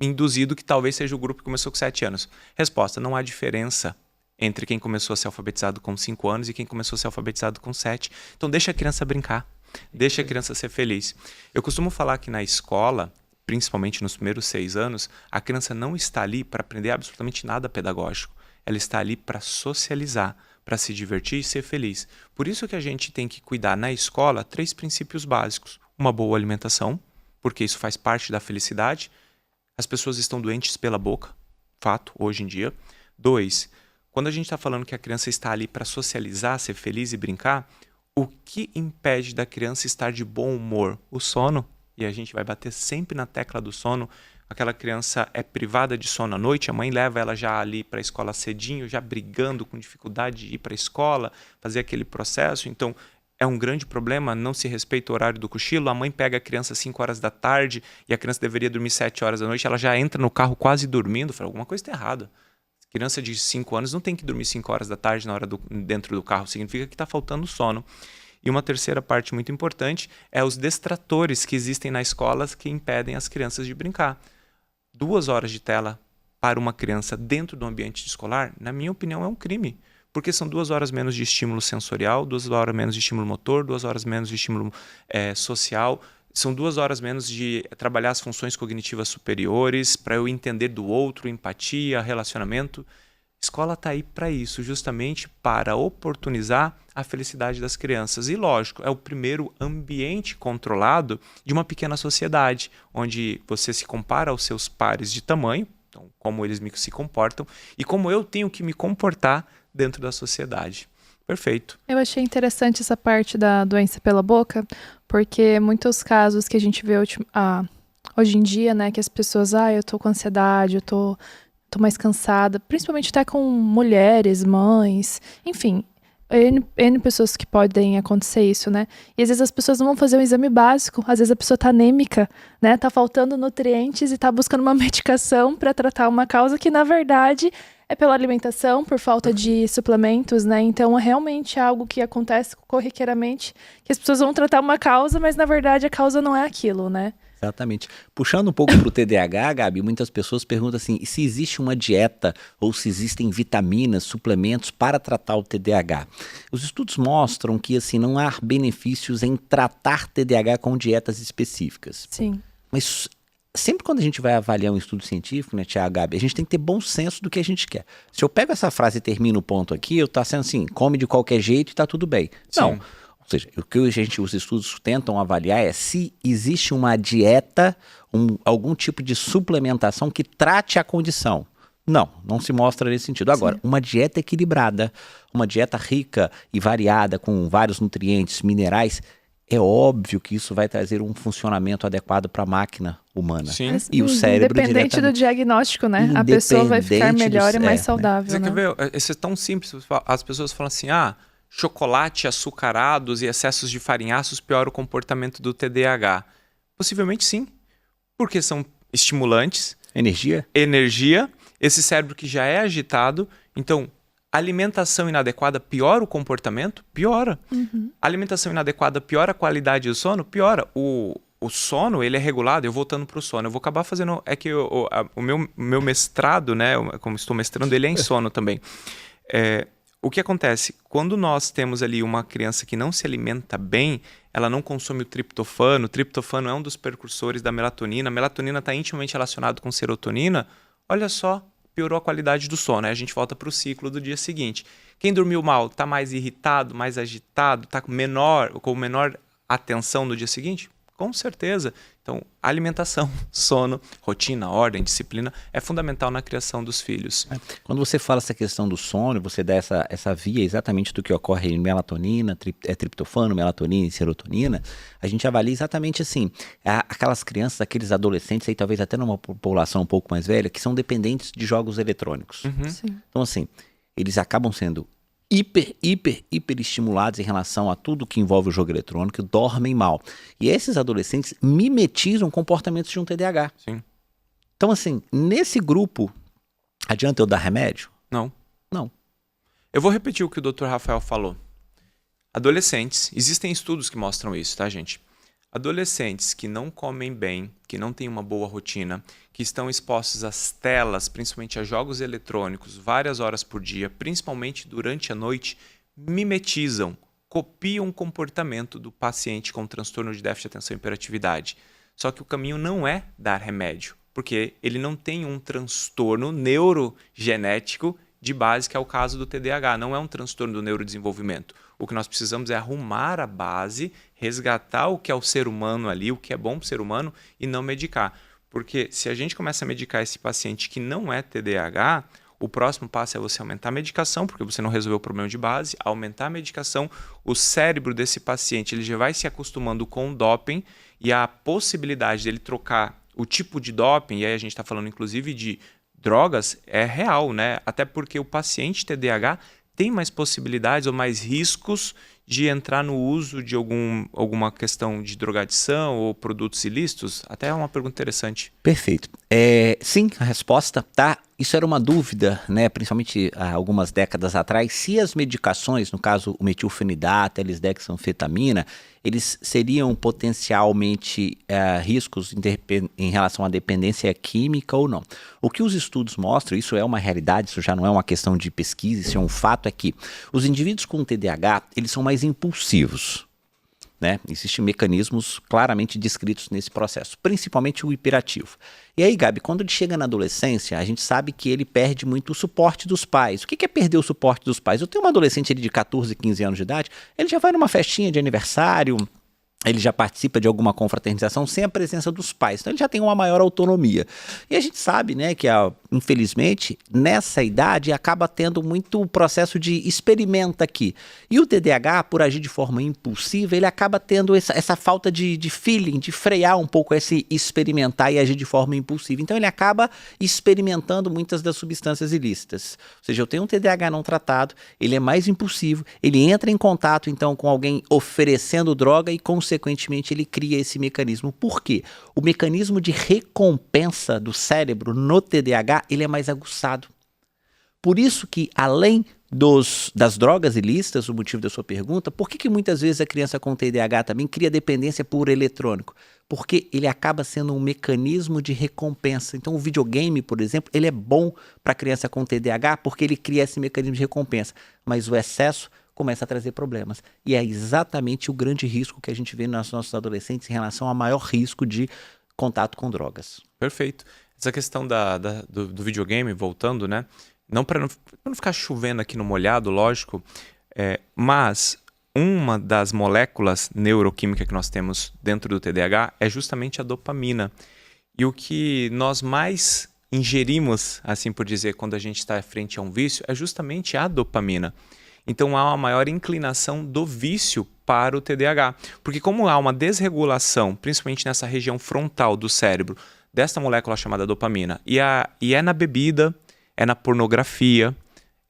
induzido que talvez seja o grupo que começou com 7 anos. Resposta, não há diferença entre quem começou a ser alfabetizado com 5 anos e quem começou a ser alfabetizado com 7. Então deixa a criança brincar, deixa a criança ser feliz. Eu costumo falar que na escola, principalmente nos primeiros 6 anos, a criança não está ali para aprender absolutamente nada pedagógico. Ela está ali para socializar, para se divertir e ser feliz. Por isso que a gente tem que cuidar na escola 3 princípios básicos. Uma boa alimentação, porque isso faz parte da felicidade. As pessoas estão doentes pela boca, fato, hoje em dia. 2, quando a gente está falando que a criança está ali para socializar, ser feliz e brincar, o que impede da criança estar de bom humor? O sono. E a gente vai bater sempre na tecla do sono. Aquela criança é privada de sono à noite, a mãe leva ela já ali para a escola cedinho, já brigando com dificuldade de ir para a escola, fazer aquele processo. Então, é um grande problema, não se respeita o horário do cochilo, a mãe pega a criança às 5 horas da tarde e a criança deveria dormir 7 horas da noite, ela já entra no carro quase dormindo, fala, alguma coisa está errada. Criança de 5 anos não tem que dormir 5 horas da tarde dentro do carro, significa que está faltando sono. E uma terceira parte muito importante é os distratores que existem nas escolas que impedem as crianças de brincar. 2 horas de tela para uma criança dentro do ambiente escolar, na minha opinião, é um crime. Porque são 2 horas menos de estímulo sensorial, 2 horas menos de estímulo motor, 2 horas menos de estímulo social, são 2 horas menos de trabalhar as funções cognitivas superiores, para eu entender do outro, empatia, relacionamento. Escola está aí para isso, justamente para oportunizar a felicidade das crianças. E lógico, é o primeiro ambiente controlado de uma pequena sociedade, onde você se compara aos seus pares de tamanho, então, como eles se comportam, e como eu tenho que me comportar dentro da sociedade. Perfeito. Eu achei interessante essa parte da doença pela boca, porque muitos casos que a gente vê hoje em dia, né, que as pessoas, eu tô com ansiedade, eu tô mais cansada, principalmente até com mulheres, mães, enfim, N pessoas que podem acontecer isso, né? E às vezes as pessoas não vão fazer um exame básico, às vezes a pessoa tá anêmica, né? Tá faltando nutrientes e tá buscando uma medicação para tratar uma causa que, na verdade, é pela alimentação, por falta de suplementos, né? Então, é realmente algo que acontece corriqueiramente, que as pessoas vão tratar uma causa, mas, na verdade, a causa não é aquilo, né? Exatamente. Puxando um pouco para o TDAH, Gabi, muitas pessoas perguntam assim, se existe uma dieta ou se existem vitaminas, suplementos para tratar o TDAH. Os estudos mostram que assim, não há benefícios em tratar TDAH com dietas específicas. Sim. Mas sempre quando a gente vai avaliar um estudo científico, né, Tiago, Gabi, a gente tem que ter bom senso do que a gente quer. Se eu pego essa frase e termino o ponto aqui, eu estou sendo assim, come de qualquer jeito e está tudo bem. Sim. Não. Ou seja, o que os estudos tentam avaliar é se existe uma dieta, algum tipo de suplementação que trate a condição. Não se mostra nesse sentido. Agora, Sim. uma dieta equilibrada, uma dieta rica e variada com vários nutrientes, minerais, é óbvio que isso vai trazer um funcionamento adequado para a máquina humana. Sim. Mas, E o cérebro independente do diagnóstico, né? A pessoa vai ficar Independente melhor e mais né? saudável, Você né? quer ver? Isso é tão simples. As pessoas falam assim, chocolate, açucarados e excessos de farinhaços piora o comportamento do TDAH. Possivelmente sim, porque são estimulantes, Energia? energia, esse cérebro que já é agitado. Então, alimentação inadequada piora o comportamento? Piora. Alimentação inadequada piora a qualidade do sono? Piora. O sono, ele é regulado, eu voltando para o sono, eu vou acabar fazendo... É que o meu mestrado, né, como estou mestrando, ele é em sono também. O que acontece? Quando nós temos ali uma criança que não se alimenta bem, ela não consome o triptofano. O triptofano é um dos precursores da melatonina. A melatonina está intimamente relacionada com serotonina. Olha só, piorou a qualidade do sono. Aí a gente volta para o ciclo do dia seguinte. Quem dormiu mal está mais irritado, mais agitado, está com menor atenção no dia seguinte? Com certeza. Então, alimentação, sono, rotina, ordem, disciplina é fundamental na criação dos filhos. Quando você fala essa questão do sono, você dá essa via exatamente do que ocorre em melatonina, triptofano, melatonina e serotonina, a gente avalia exatamente assim, aquelas crianças, aqueles adolescentes, aí talvez até numa população um pouco mais velha, que são dependentes de jogos eletrônicos. Sim. Então assim, eles acabam sendo hiper estimulados em relação a tudo que envolve o jogo eletrônico, dormem mal. E esses adolescentes mimetizam comportamentos de um TDAH. Sim. Então assim, nesse grupo, adianta eu dar remédio? Não. Não. Eu vou repetir o que o Dr. Rafael falou. Adolescentes, existem estudos que mostram isso, tá, gente? Adolescentes que não comem bem, que não têm uma boa rotina, que estão expostos às telas, principalmente a jogos eletrônicos, várias horas por dia, principalmente durante a noite, mimetizam, copiam o comportamento do paciente com transtorno de déficit de atenção e hiperatividade. Só que o caminho não é dar remédio, porque ele não tem um transtorno neurogenético de base, que é o caso do TDAH, não é um transtorno do neurodesenvolvimento. O que nós precisamos é arrumar a base, resgatar o que é o ser humano ali, o que é bom para o ser humano e não medicar. Porque se a gente começa a medicar esse paciente que não é TDAH, o próximo passo é você aumentar a medicação, porque você não resolveu o problema de base, aumentar a medicação, o cérebro desse paciente ele já vai se acostumando com o doping e a possibilidade dele trocar o tipo de doping, e aí a gente está falando inclusive de drogas, é real, né? Até porque o paciente TDAH tem mais possibilidades ou mais riscos de entrar no uso de alguma questão de drogadição ou produtos ilícitos? Até é uma pergunta interessante. Perfeito. Sim, a resposta tá. Isso era uma dúvida, né, principalmente há algumas décadas atrás, se as medicações, no caso o metilfenidato, a lisdexanfetamina, eles seriam potencialmente riscos em relação à dependência química ou não. O que os estudos mostram, isso é uma realidade, isso já não é uma questão de pesquisa, isso é um fato, é que os indivíduos com TDAH, eles são mais impulsivos. Né? Existem mecanismos claramente descritos nesse processo, principalmente o hiperativo. E aí, Gabi, quando ele chega na adolescência, a gente sabe que ele perde muito o suporte dos pais. O que é perder o suporte dos pais? Eu tenho uma adolescente de 14, 15 anos de idade, ele já vai numa festinha de aniversário, ele já participa de alguma confraternização sem a presença dos pais, então ele já tem uma maior autonomia. E a gente sabe, né, que infelizmente, nessa idade acaba tendo muito processo de experimenta aqui. E o TDAH, por agir de forma impulsiva, ele acaba tendo essa falta de feeling, de frear um pouco esse experimentar e agir de forma impulsiva. Então ele acaba experimentando muitas das substâncias ilícitas. Ou seja, eu tenho um TDAH não tratado, ele é mais impulsivo, ele entra em contato então com alguém oferecendo droga e consequentemente ele cria esse mecanismo. Por quê? O mecanismo de recompensa do cérebro no TDAH, ele é mais aguçado. Por isso que, além das drogas ilícitas, o motivo da sua pergunta, por que muitas vezes a criança com TDAH também cria dependência por eletrônico? Porque ele acaba sendo um mecanismo de recompensa. Então o videogame, por exemplo, ele é bom para a criança com TDAH porque ele cria esse mecanismo de recompensa. Mas o excesso começa a trazer problemas. E é exatamente o grande risco que a gente vê nos nossos adolescentes em relação ao maior risco de contato com drogas. Perfeito. Essa questão do videogame, voltando, né? Não para não ficar chovendo aqui no molhado, lógico, mas uma das moléculas neuroquímicas que nós temos dentro do TDAH é justamente a dopamina. E o que nós mais ingerimos, assim por dizer, quando a gente está frente a um vício, é justamente a dopamina. Então há uma maior inclinação do vício para o TDAH. Porque como há uma desregulação, principalmente nessa região frontal do cérebro, desta molécula chamada dopamina, e é na bebida, é na pornografia,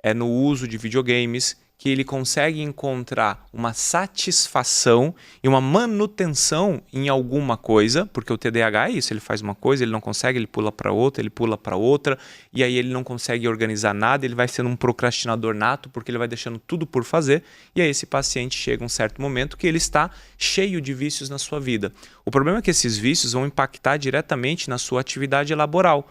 é no uso de videogames que ele consegue encontrar uma satisfação e uma manutenção em alguma coisa, porque o TDAH é isso, ele faz uma coisa, ele não consegue, ele pula para outra, e aí ele não consegue organizar nada, ele vai sendo um procrastinador nato, porque ele vai deixando tudo por fazer, e aí esse paciente chega um certo momento que ele está cheio de vícios na sua vida. O problema é que esses vícios vão impactar diretamente na sua atividade laboral.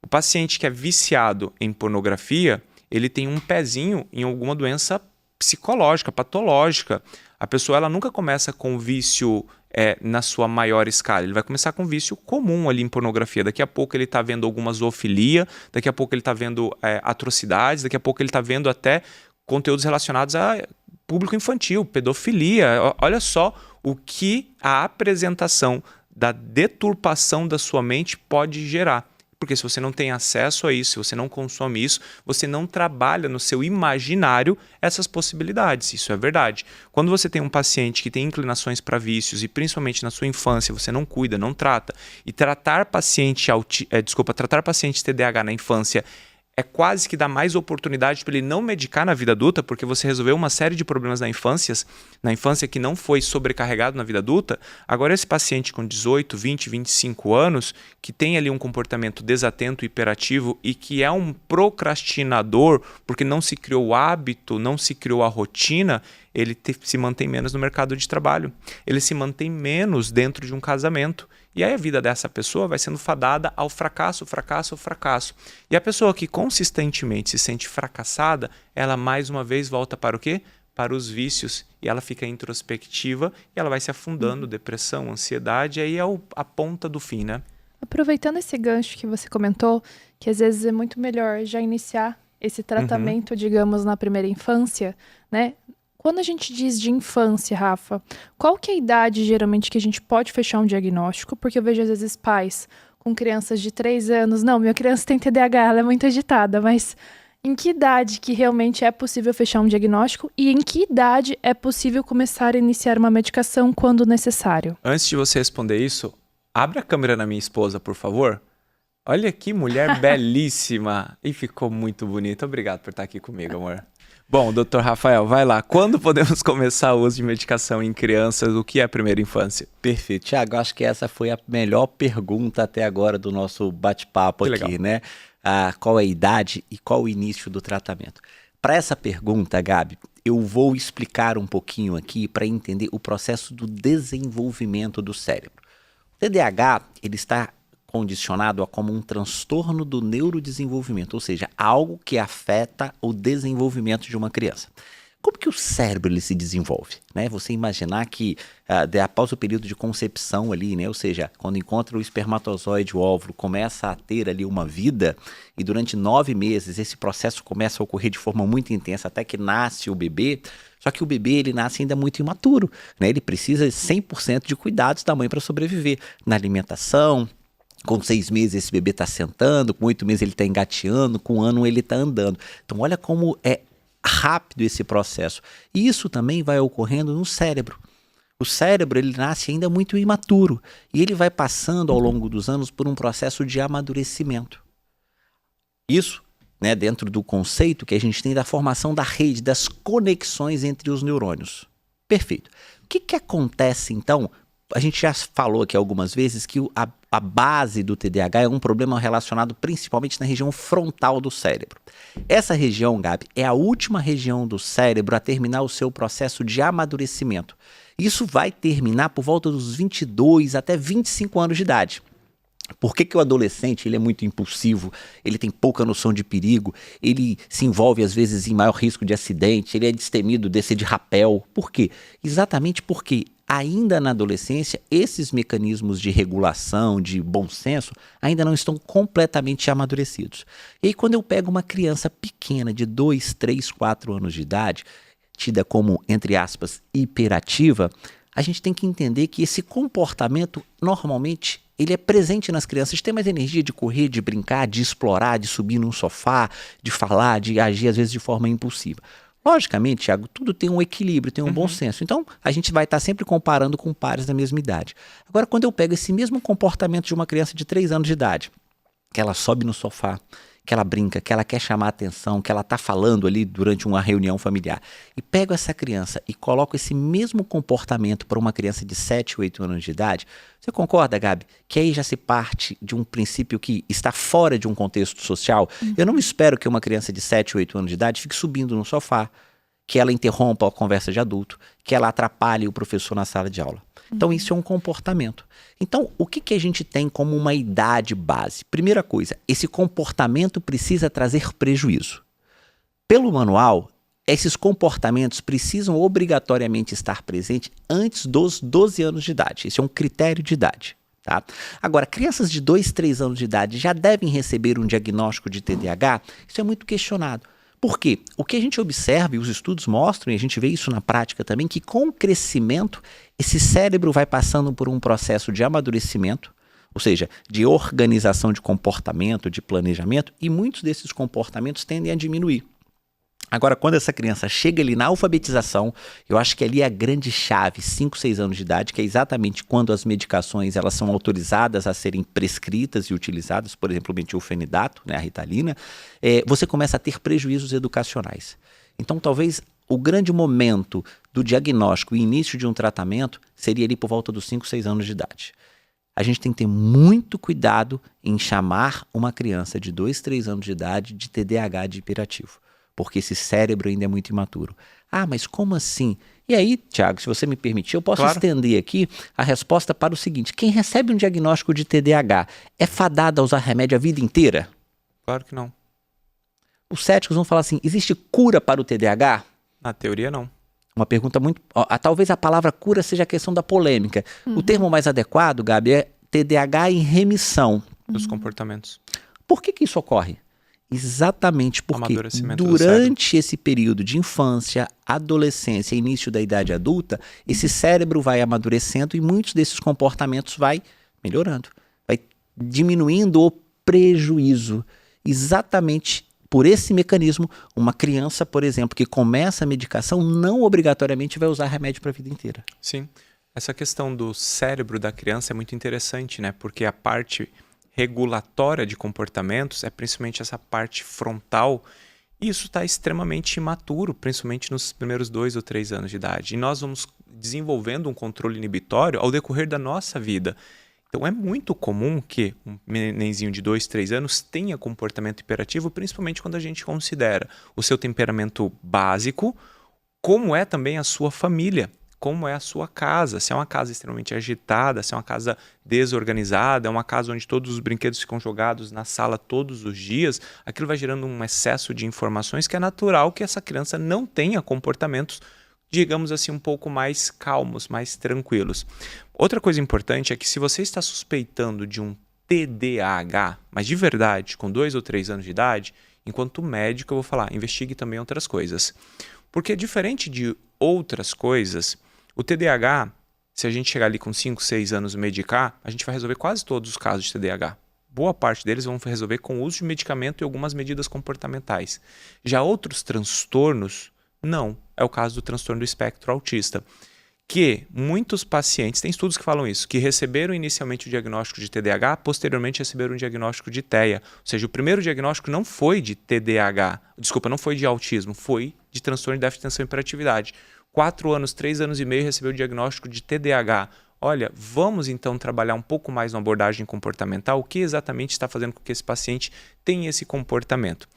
O paciente que é viciado em pornografia, ele tem um pezinho em alguma doença psicológica, patológica. A pessoa ela nunca começa com vício na sua maior escala. Ele vai começar com vício comum ali em pornografia. Daqui a pouco ele está vendo alguma zoofilia, daqui a pouco ele está vendo atrocidades, daqui a pouco ele está vendo até conteúdos relacionados a público infantil, pedofilia. Olha só o que a apresentação da deturpação da sua mente pode gerar. Porque se você não tem acesso a isso, se você não consome isso, você não trabalha no seu imaginário essas possibilidades. Isso é verdade. Quando você tem um paciente que tem inclinações para vícios e principalmente na sua infância você não cuida, não trata, e tratar paciente TDAH na infância é quase que dá mais oportunidade para ele não medicar na vida adulta, porque você resolveu uma série de problemas na infância que não foi sobrecarregado na vida adulta. Agora esse paciente com 18, 20, 25 anos, que tem ali um comportamento desatento, hiperativo e que é um procrastinador, porque não se criou o hábito, não se criou a rotina, ele se mantém menos no mercado de trabalho. Ele se mantém menos dentro de um casamento. E aí a vida dessa pessoa vai sendo fadada ao fracasso. E a pessoa que consistentemente se sente fracassada, ela mais uma vez volta para o quê? Para os vícios. E ela fica introspectiva e ela vai se afundando, depressão, ansiedade, e aí é a ponta do fim, né? Aproveitando esse gancho que você comentou, que às vezes é muito melhor já iniciar esse tratamento, digamos, na primeira infância, né? Quando a gente diz de infância, Rafa, qual que é a idade geralmente que a gente pode fechar um diagnóstico? Porque eu vejo às vezes pais com crianças de 3 anos, não, minha criança tem TDAH, ela é muito agitada, mas em que idade que realmente é possível fechar um diagnóstico e em que idade é possível começar a iniciar uma medicação quando necessário? Antes de você responder isso, abre a câmera na minha esposa, por favor. Olha que mulher belíssima e ficou muito bonita. Obrigado por estar aqui comigo, amor. Bom, doutor Rafael, vai lá. Quando podemos começar o uso de medicação em crianças? O que é a primeira infância? Perfeito. Tiago, acho que essa foi a melhor pergunta até agora do nosso bate-papo Que aqui, legal. né? Qual é a idade e qual o início do tratamento? Para essa pergunta, Gabi, eu vou explicar um pouquinho aqui para entender o processo do desenvolvimento do cérebro. O TDAH, ele está condicionado a como um transtorno do neurodesenvolvimento, ou seja, algo que afeta o desenvolvimento de uma criança. Como que o cérebro ele se desenvolve? Né? Você imaginar que após o período de concepção ali, né? Ou seja, quando encontra o espermatozoide, o óvulo, começa a ter ali uma vida e durante 9 meses esse processo começa a ocorrer de forma muito intensa até que nasce o bebê. Só que o bebê ele nasce ainda muito imaturo, né? Ele precisa de 100% de cuidados da mãe para sobreviver na alimentação. Com 6 meses esse bebê está sentando, com 8 meses ele está engateando, com 1 ano ele está andando. Então olha como é rápido esse processo. E isso também vai ocorrendo no cérebro. O cérebro ele nasce ainda muito imaturo e ele vai passando ao longo dos anos por um processo de amadurecimento. Isso, né, dentro do conceito que a gente tem da formação da rede, das conexões entre os neurônios. Perfeito. O que acontece então? A gente já falou aqui algumas vezes que a base do TDAH é um problema relacionado principalmente na região frontal do cérebro. Essa região, Gabi, é a última região do cérebro a terminar o seu processo de amadurecimento. Isso vai terminar por volta dos 22 até 25 anos de idade. Por que o adolescente ele é muito impulsivo, ele tem pouca noção de perigo, ele se envolve às vezes em maior risco de acidente, ele é destemido descer de rapel? Por quê? Exatamente porque ainda na adolescência esses mecanismos de regulação, de bom senso, ainda não estão completamente amadurecidos. E aí quando eu pego uma criança pequena de 2, 3, 4 anos de idade, tida como, entre aspas, hiperativa, a gente tem que entender que esse comportamento normalmente ele é presente nas crianças, tem mais energia de correr, de brincar, de explorar, de subir num sofá, de falar, de agir às vezes de forma impulsiva. Logicamente, Thiago, tudo tem um equilíbrio, tem um bom senso. Então, a gente vai estar sempre comparando com pares da mesma idade. Agora, quando eu pego esse mesmo comportamento de uma criança de 3 anos de idade, que ela sobe no sofá, que ela brinca, que ela quer chamar a atenção, que ela está falando ali durante uma reunião familiar, e pego essa criança e coloco esse mesmo comportamento para uma criança de 7, 8 anos de idade, você concorda, Gabi, que aí já se parte de um princípio que está fora de um contexto social? Eu não espero que uma criança de 7, 8 anos de idade fique subindo no sofá, que ela interrompa a conversa de adulto, que ela atrapalhe o professor na sala de aula. Então, isso é um comportamento. Então, o que a gente tem como uma idade base? Primeira coisa, esse comportamento precisa trazer prejuízo. Pelo manual, esses comportamentos precisam obrigatoriamente estar presentes antes dos 12 anos de idade. Esse é um critério de idade. Tá? Agora, crianças de 2, 3 anos de idade já devem receber um diagnóstico de TDAH? Isso é muito questionado. Por quê? O que a gente observa, e os estudos mostram, e a gente vê isso na prática também, que com o crescimento, esse cérebro vai passando por um processo de amadurecimento, ou seja, de organização de comportamento, de planejamento, e muitos desses comportamentos tendem a diminuir. Agora, quando essa criança chega ali na alfabetização, eu acho que ali é a grande chave, 5, 6 anos de idade, que é exatamente quando as medicações elas são autorizadas a serem prescritas e utilizadas, por exemplo, o metilfenidato, né, a Ritalina, você começa a ter prejuízos educacionais. Então, talvez o grande momento do diagnóstico e início de um tratamento seria ali por volta dos 5, 6 anos de idade. A gente tem que ter muito cuidado em chamar uma criança de 2, 3 anos de idade de TDAH de hiperativo, porque esse cérebro ainda é muito imaturo. Ah, mas como assim? E aí, Thiago, se você me permitir, eu posso estender aqui a resposta para o seguinte: quem recebe um diagnóstico de TDAH é fadado a usar remédio a vida inteira? Claro que não. Os céticos vão falar assim: existe cura para o TDAH? Na teoria, não. Uma pergunta muito... talvez a palavra cura seja a questão da polêmica. O termo mais adequado, Gabi, é TDAH em remissão. Dos comportamentos. Por que isso ocorre? Exatamente porque durante esse período de infância, adolescência e início da idade adulta, esse cérebro vai amadurecendo e muitos desses comportamentos vai melhorando, vai diminuindo o prejuízo. Exatamente por esse mecanismo, uma criança, por exemplo, que começa a medicação, não obrigatoriamente vai usar remédio para a vida inteira. Sim. Essa questão do cérebro da criança é muito interessante, né? Porque a parte regulatória de comportamentos é principalmente essa parte frontal E isso está extremamente imaturo, principalmente nos primeiros 2 ou 3 anos de idade. E nós vamos desenvolvendo um controle inibitório ao decorrer da nossa vida. Então é muito comum que um nenenzinho de 2, 3 anos tenha comportamento hiperativo, principalmente quando a gente considera o seu temperamento básico, como é também a sua família, como é a sua casa. Se é uma casa extremamente agitada, se é uma casa desorganizada, é uma casa onde todos os brinquedos ficam jogados na sala todos os dias, aquilo vai gerando um excesso de informações que é natural que essa criança não tenha comportamentos, digamos assim, um pouco mais calmos, mais tranquilos. Outra coisa importante é que se você está suspeitando de um TDAH, mas de verdade, com 2 ou 3 anos de idade, enquanto médico eu vou falar, investigue também outras coisas. Porque diferente de outras coisas, o TDAH, se a gente chegar ali com 5, 6 anos e medicar, a gente vai resolver quase todos os casos de TDAH. Boa parte deles vão resolver com o uso de medicamento e algumas medidas comportamentais. Já outros transtornos, não. É o caso do transtorno do espectro autista. Que muitos pacientes, tem estudos que falam isso, que receberam inicialmente o diagnóstico de TDAH, posteriormente receberam o diagnóstico de TEA. Ou seja, o primeiro diagnóstico não foi de TDAH, não foi de autismo, foi de transtorno de déficit de atenção e hiperatividade. 4 anos, 3 anos e meio recebeu o diagnóstico de TDAH. Olha, vamos então trabalhar um pouco mais na abordagem comportamental, o que exatamente está fazendo com que esse paciente tenha esse comportamento.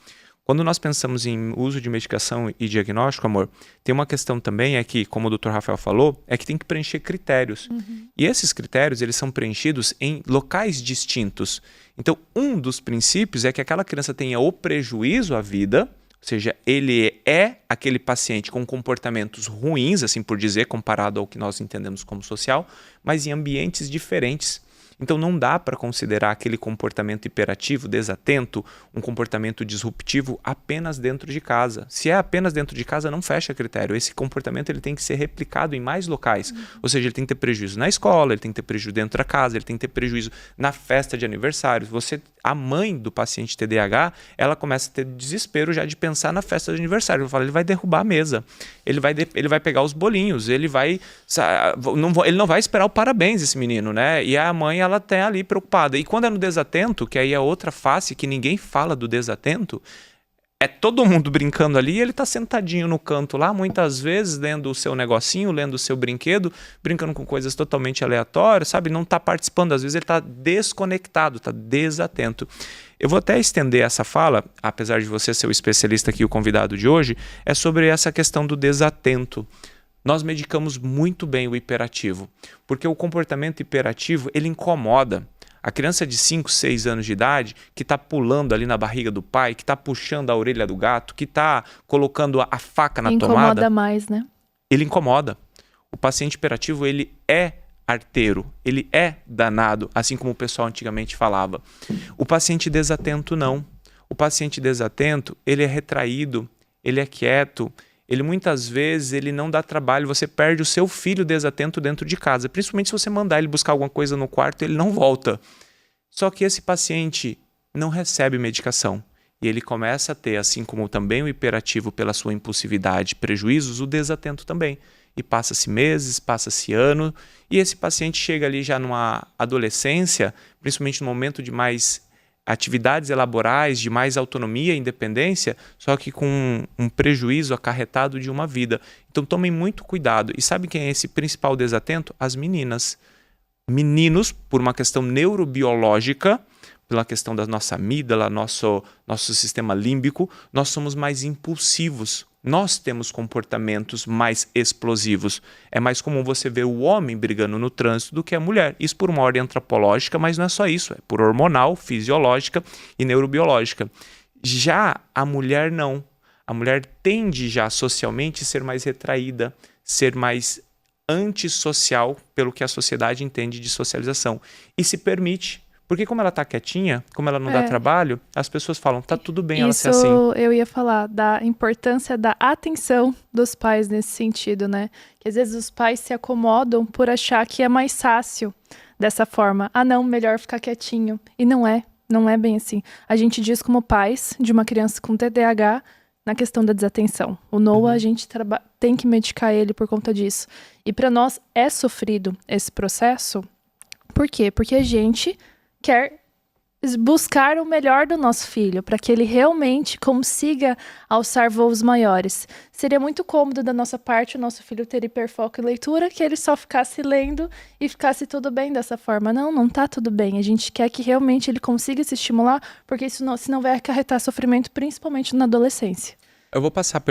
Quando nós pensamos em uso de medicação e diagnóstico, amor, tem uma questão também, é que, como o Dr. Rafael falou, é que tem que preencher critérios. E esses critérios, eles são preenchidos em locais distintos. Então, um dos princípios é que aquela criança tenha o prejuízo à vida, ou seja, ele é aquele paciente com comportamentos ruins, assim por dizer, comparado ao que nós entendemos como social, mas em ambientes diferentes. Então não dá para considerar aquele comportamento hiperativo, desatento, um comportamento disruptivo apenas dentro de casa. Se é apenas dentro de casa, não fecha critério. Esse comportamento ele tem que ser replicado em mais locais. Ou seja, ele tem que ter prejuízo na escola, ele tem que ter prejuízo dentro da casa, ele tem que ter prejuízo na festa de aniversário. A mãe do paciente TDAH, ela começa a ter desespero já de pensar na festa de aniversário. Ela fala, ele vai derrubar a mesa, ele vai pegar os bolinhos, ele não vai esperar o parabéns, esse menino, né? E a mãe, ela tá ali preocupada. E quando é no desatento, que aí é outra face que ninguém fala do desatento, é todo mundo brincando ali e ele tá sentadinho no canto lá, muitas vezes lendo o seu negocinho, lendo o seu brinquedo, brincando com coisas totalmente aleatórias, sabe? Não tá participando, às vezes ele tá desconectado, tá desatento. Eu vou até estender essa fala, apesar de você ser o especialista aqui, o convidado de hoje, é sobre essa questão do desatento. Nós medicamos muito bem o hiperativo, porque o comportamento hiperativo, ele incomoda. A criança de 5, 6 anos de idade, que está pulando ali na barriga do pai, que está puxando a orelha do gato, que está colocando a faca na tomada... Incomoda mais, né? Ele incomoda. O paciente hiperativo, ele é arteiro, ele é danado, assim como o pessoal antigamente falava. O paciente desatento, não. O paciente desatento, ele é retraído, ele é quieto, ele muitas vezes ele não dá trabalho, você perde o seu filho desatento dentro de casa, principalmente se você mandar ele buscar alguma coisa no quarto, ele não volta. Só que esse paciente não recebe medicação e ele começa a ter, assim como também o hiperativo pela sua impulsividade, prejuízos, o desatento também. E passa-se meses, passa-se ano, e esse paciente chega ali já numa adolescência, principalmente no momento de mais atividades laborais, de mais autonomia e independência, só que com um prejuízo acarretado de uma vida. Então tomem muito cuidado. E sabe quem é esse principal desatento? As meninas. Meninos, por uma questão neurobiológica, pela questão da nossa amígdala, nosso sistema límbico, nós somos mais impulsivos. Nós temos comportamentos mais explosivos. É mais comum você ver o homem brigando no trânsito do que a mulher. Isso por uma ordem antropológica, mas não é só isso. É por hormonal, fisiológica e neurobiológica. Já a mulher não. A mulher tende já socialmente a ser mais retraída, ser mais antissocial pelo que a sociedade entende de socialização. E se permite. Porque como ela tá quietinha, como ela não dá trabalho, as pessoas falam, tá tudo bem ela ser assim. Isso eu ia falar, da importância da atenção dos pais nesse sentido, né? Que às vezes os pais se acomodam por achar que é mais fácil dessa forma. Ah, não, melhor ficar quietinho. E não é bem assim. A gente diz como pais de uma criança com TDAH na questão da desatenção. O Noah, a gente tem que medicar ele por conta disso. E para nós é sofrido esse processo. Por quê? Porque a gente quer buscar o melhor do nosso filho, para que ele realmente consiga alçar voos maiores. Seria muito cômodo da nossa parte o nosso filho ter hiperfoco em leitura, que ele só ficasse lendo e ficasse tudo bem dessa forma. Não tá tudo bem. A gente quer que realmente ele consiga se estimular, porque isso senão vai acarretar sofrimento, principalmente na adolescência. Eu vou passar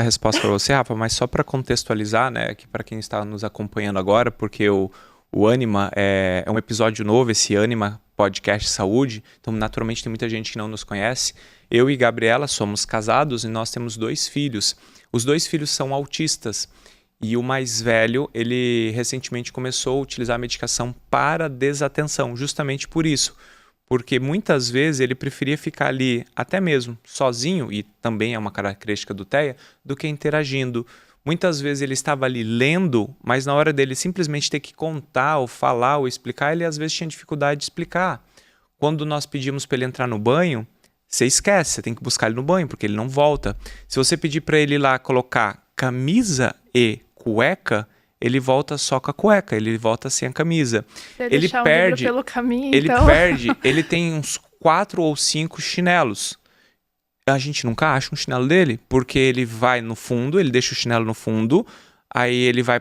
a resposta para você, Rafa, mas só para contextualizar, né, que para quem está nos acompanhando agora, porque o Anima é um episódio novo, esse Anima Podcast Saúde, então naturalmente tem muita gente que não nos conhece. Eu e Gabriela somos casados e nós temos 2 filhos. Os 2 filhos são autistas e o mais velho, ele recentemente começou a utilizar a medicação para desatenção, justamente por isso. Porque muitas vezes ele preferia ficar ali até mesmo sozinho, e também é uma característica do TEA, do que interagindo. Muitas vezes ele estava ali lendo, mas na hora dele simplesmente ter que contar, ou falar, ou explicar, ele às vezes tinha dificuldade de explicar. Quando nós pedimos para ele entrar no banho, você esquece, você tem que buscar ele no banho, porque ele não volta. Se você pedir para ele ir lá colocar camisa e cueca, ele volta só com a cueca, ele volta sem a camisa. Ele perde pelo caminho, ele tem uns 4 ou 5 chinelos. A gente nunca acha um chinelo dele, porque ele vai no fundo, ele deixa o chinelo no fundo, aí ele vai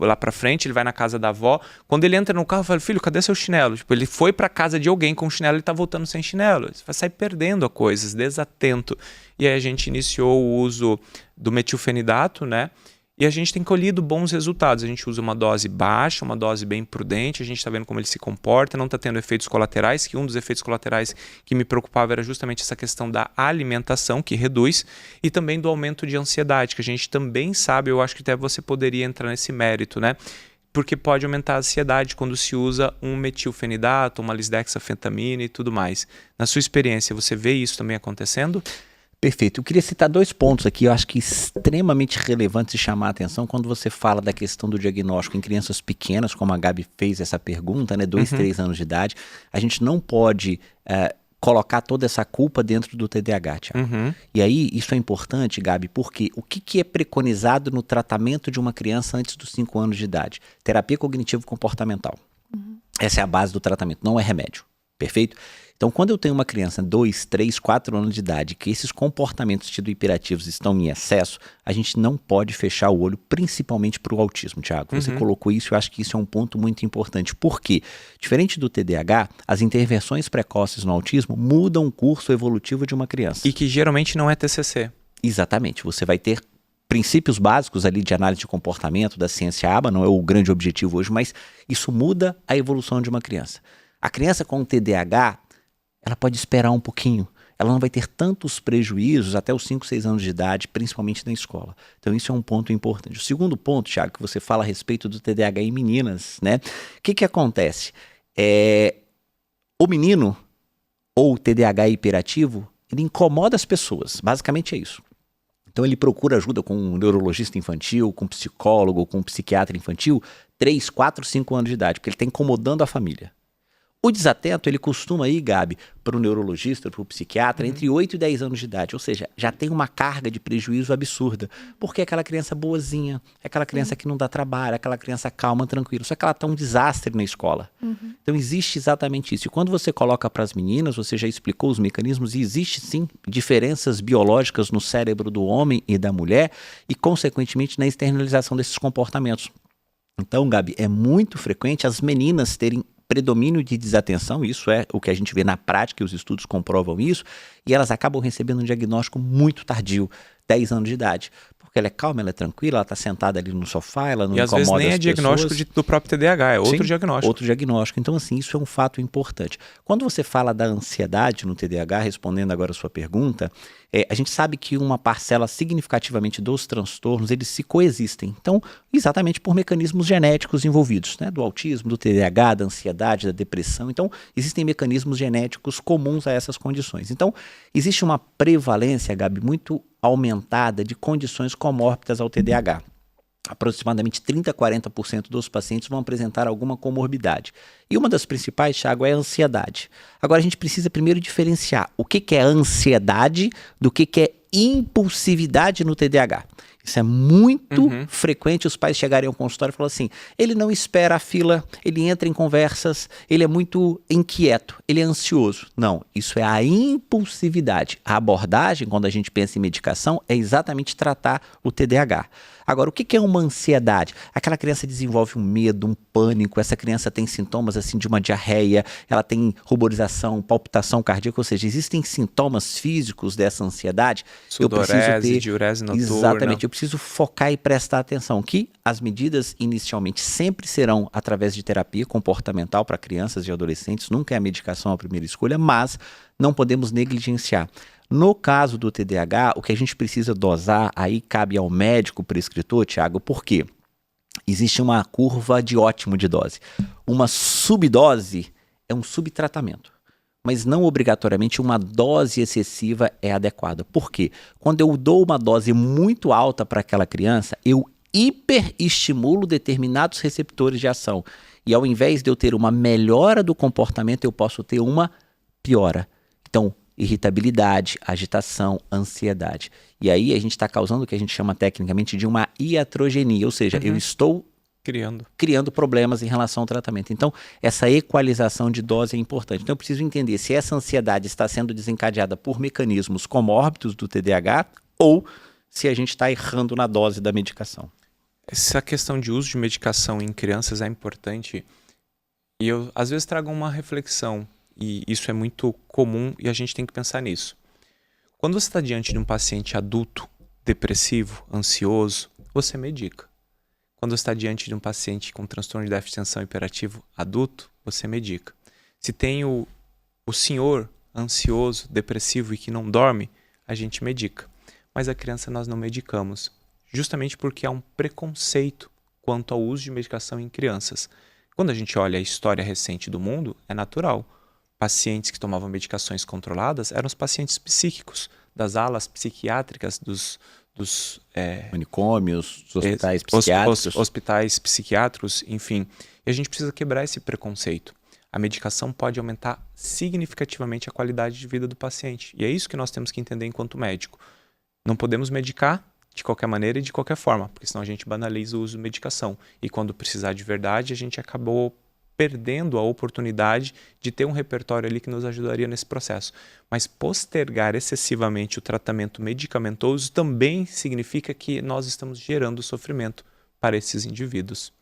lá pra frente, ele vai na casa da avó. Quando ele entra no carro, eu falo, filho, cadê seu chinelo? Tipo, ele foi pra casa de alguém com chinelo e tá voltando sem chinelo. Você vai sair perdendo a coisas, desatento. E aí a gente iniciou o uso do metilfenidato, né? E a gente tem colhido bons resultados. A gente usa uma dose baixa, uma dose bem prudente, a gente está vendo como ele se comporta, não está tendo efeitos colaterais, que um dos efeitos colaterais que me preocupava era justamente essa questão da alimentação, que reduz, e também do aumento de ansiedade, que a gente também sabe, eu acho que até você poderia entrar nesse mérito, né? Porque pode aumentar a ansiedade quando se usa um metilfenidato, uma lisdexafentamina e tudo mais. Na sua experiência, você vê isso também acontecendo? Perfeito. Eu queria citar 2 pontos aqui, eu acho que extremamente relevantes de chamar a atenção quando você fala da questão do diagnóstico em crianças pequenas, como a Gabi fez essa pergunta, né, 2, 3 anos de idade. A gente não pode colocar toda essa culpa dentro do TDAH, Thiago. E aí, isso é importante, Gabi, porque o que é preconizado no tratamento de uma criança antes dos 5 anos de idade? Terapia cognitivo-comportamental. Essa é a base do tratamento, não é remédio. Perfeito? Então, quando eu tenho uma criança 2, 3, 4 anos de idade, que esses comportamentos tido hiperativos estão em excesso, a gente não pode fechar o olho, principalmente para o autismo, Thiago. Você colocou isso, eu acho que isso é um ponto muito importante. Por quê? Diferente do TDAH, as intervenções precoces no autismo mudam o curso evolutivo de uma criança. E que geralmente não é TCC. Exatamente. Você vai ter princípios básicos ali de análise de comportamento da ciência ABA, não é o grande objetivo hoje, mas isso muda a evolução de uma criança. A criança com TDAH, ela pode esperar um pouquinho. Ela não vai ter tantos prejuízos até os 5, 6 anos de idade, principalmente na escola. Então isso é um ponto importante. O segundo ponto, Thiago, que você fala a respeito do TDAH em meninas, né? O que acontece? O menino, ou o TDAH hiperativo, ele incomoda as pessoas. Basicamente é isso. Então ele procura ajuda com um neurologista infantil, com um psicólogo, com um psiquiatra infantil, 3, 4, 5 anos de idade, porque ele está incomodando a família. O desatento, ele costuma ir, Gabi, para o neurologista, para o psiquiatra, entre 8 e 10 anos de idade. Ou seja, já tem uma carga de prejuízo absurda. Porque é aquela criança boazinha, é aquela criança que não dá trabalho, é aquela criança calma, tranquila. Só que ela está um desastre na escola. Então existe exatamente isso. E quando você coloca para as meninas, você já explicou os mecanismos, e existe sim diferenças biológicas no cérebro do homem e da mulher e, consequentemente, na externalização desses comportamentos. Então, Gabi, é muito frequente as meninas terem predomínio de desatenção, isso é o que a gente vê na prática, e os estudos comprovam isso, e elas acabam recebendo um diagnóstico muito tardio, 10 anos de idade. Porque ela é calma, ela é tranquila, ela está sentada ali no sofá, ela não incomoda as pessoas. E às vezes nem é diagnóstico do próprio TDAH, é outro diagnóstico. Outro diagnóstico. Então, assim, isso é um fato importante. Quando você fala da ansiedade no TDAH, respondendo agora a sua pergunta, a gente sabe que uma parcela significativamente dos transtornos, eles se coexistem. Então, exatamente por mecanismos genéticos envolvidos, né? Do autismo, do TDAH, da ansiedade, da depressão. Então, existem mecanismos genéticos comuns a essas condições. Então, existe uma prevalência, Gabi, muito aumentada de condições comórbidas ao TDAH. Aproximadamente 30% a 40% dos pacientes vão apresentar alguma comorbidade. E uma das principais, Thiago, é a ansiedade. Agora, a gente precisa primeiro diferenciar o que é ansiedade do que é impulsividade no TDAH. Isso é muito Uhum. frequente os pais chegarem ao consultório e falar assim, ele não espera a fila, ele entra em conversas, ele é muito inquieto, ele é ansioso. Não, isso é a impulsividade. A abordagem, quando a gente pensa em medicação, é exatamente tratar o TDAH. Agora, o que é uma ansiedade? Aquela criança desenvolve um medo, um pânico, essa criança tem sintomas assim de uma diarreia, ela tem ruborização, palpitação cardíaca, ou seja, existem sintomas físicos dessa ansiedade. Sudorese, diurese noturna. Exatamente, eu preciso focar e prestar atenção que as medidas inicialmente sempre serão através de terapia comportamental para crianças e adolescentes, nunca é a medicação a primeira escolha, mas não podemos negligenciar. No caso do TDAH, o que a gente precisa dosar, aí cabe ao médico prescritor, Tiago, por quê? Existe uma curva de ótimo de dose. Uma subdose é um subtratamento, mas não obrigatoriamente uma dose excessiva é adequada. Por quê? Quando eu dou uma dose muito alta para aquela criança, eu hiperestimulo determinados receptores de ação. E ao invés de eu ter uma melhora do comportamento, eu posso ter uma piora. Então, irritabilidade, agitação, ansiedade. E aí a gente está causando o que a gente chama tecnicamente de uma iatrogenia, ou seja, eu estou criando problemas em relação ao tratamento. Então, essa equalização de dose é importante. Então, eu preciso entender se essa ansiedade está sendo desencadeada por mecanismos comórbidos do TDAH ou se a gente está errando na dose da medicação. Essa questão de uso de medicação em crianças é importante e eu às vezes trago uma reflexão e isso é muito comum e a gente tem que pensar nisso. Quando você está diante de um paciente adulto, depressivo, ansioso, você medica. Quando você está diante de um paciente com transtorno de déficit de atenção hiperativo adulto, você medica. Se tem o senhor ansioso, depressivo e que não dorme, a gente medica. Mas a criança nós não medicamos, justamente porque há um preconceito quanto ao uso de medicação em crianças. Quando a gente olha a história recente do mundo, é natural. Pacientes que tomavam medicações controladas eram os pacientes psíquicos, das alas psiquiátricas dos manicômios, dos hospitais psiquiátricos. Hospitais psiquiátricos, enfim. E a gente precisa quebrar esse preconceito. A medicação pode aumentar significativamente a qualidade de vida do paciente. E é isso que nós temos que entender enquanto médico. Não podemos medicar de qualquer maneira e de qualquer forma, porque senão a gente banaliza o uso de medicação. E quando precisar de verdade, a gente acabou perdendo a oportunidade de ter um repertório ali que nos ajudaria nesse processo. Mas postergar excessivamente o tratamento medicamentoso também significa que nós estamos gerando sofrimento para esses indivíduos.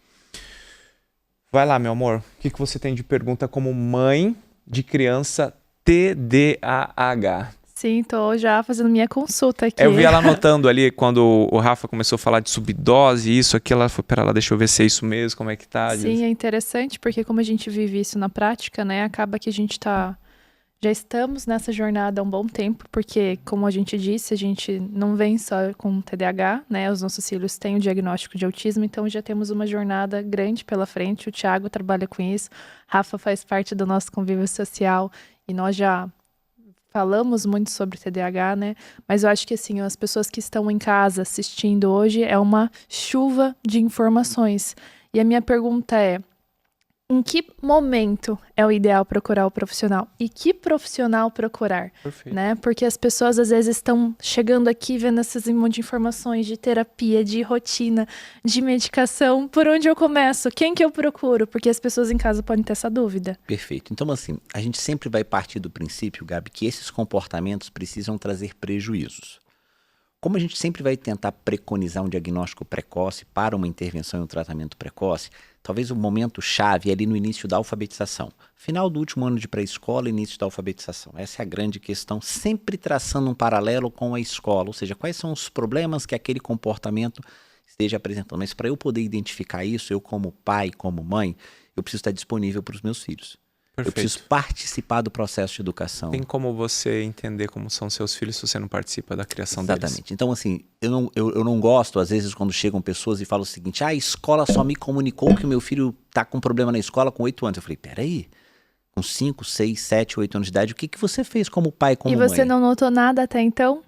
Vai lá, meu amor. O que você tem de pergunta como mãe de criança TDAH? Sim, tô já fazendo minha consulta aqui. Eu vi ela anotando ali quando o Rafa começou a falar de subdose, isso, aquilo. Ela foi, pera lá, deixa eu ver se é isso mesmo, como é que tá. Sim, é interessante porque como a gente vive isso na prática, né, acaba que a gente já estamos nessa jornada há um bom tempo, porque como a gente disse, a gente não vem só com TDAH, né, os nossos filhos têm o diagnóstico de autismo, então já temos uma jornada grande pela frente. O Thiago trabalha com isso, Rafa faz parte do nosso convívio social e nós já falamos muito sobre TDAH, né? Mas eu acho que, assim, as pessoas que estão em casa assistindo hoje é uma chuva de informações. E a minha pergunta é, em que momento é o ideal procurar o profissional? E que profissional procurar? Perfeito. Né? Porque as pessoas, às vezes, estão chegando aqui vendo essas um monte de informações de terapia, de rotina, de medicação. Por onde eu começo? Quem que eu procuro? Porque as pessoas em casa podem ter essa dúvida. Perfeito. Então, assim, a gente sempre vai partir do princípio, Gabi, que esses comportamentos precisam trazer prejuízos. Como a gente sempre vai tentar preconizar um diagnóstico precoce para uma intervenção e um tratamento precoce, talvez o momento chave é ali no início da alfabetização. Final do último ano de pré-escola, início da alfabetização. Essa é a grande questão, sempre traçando um paralelo com a escola, ou seja, quais são os problemas que aquele comportamento esteja apresentando. Mas para eu poder identificar isso, eu como pai, como mãe, eu preciso estar disponível para os meus filhos. Perfeito. Eu preciso participar do processo de educação. Tem como você entender como são seus filhos se você não participa da criação deles? Exatamente. Então, assim, eu não gosto, às vezes, quando chegam pessoas e falam o seguinte, a escola só me comunicou que o meu filho tá com problema na escola com 8 anos. Eu falei, peraí, com 5, 6, 7, 8 anos de idade, o que você fez como pai, como mãe? E você não notou nada até então?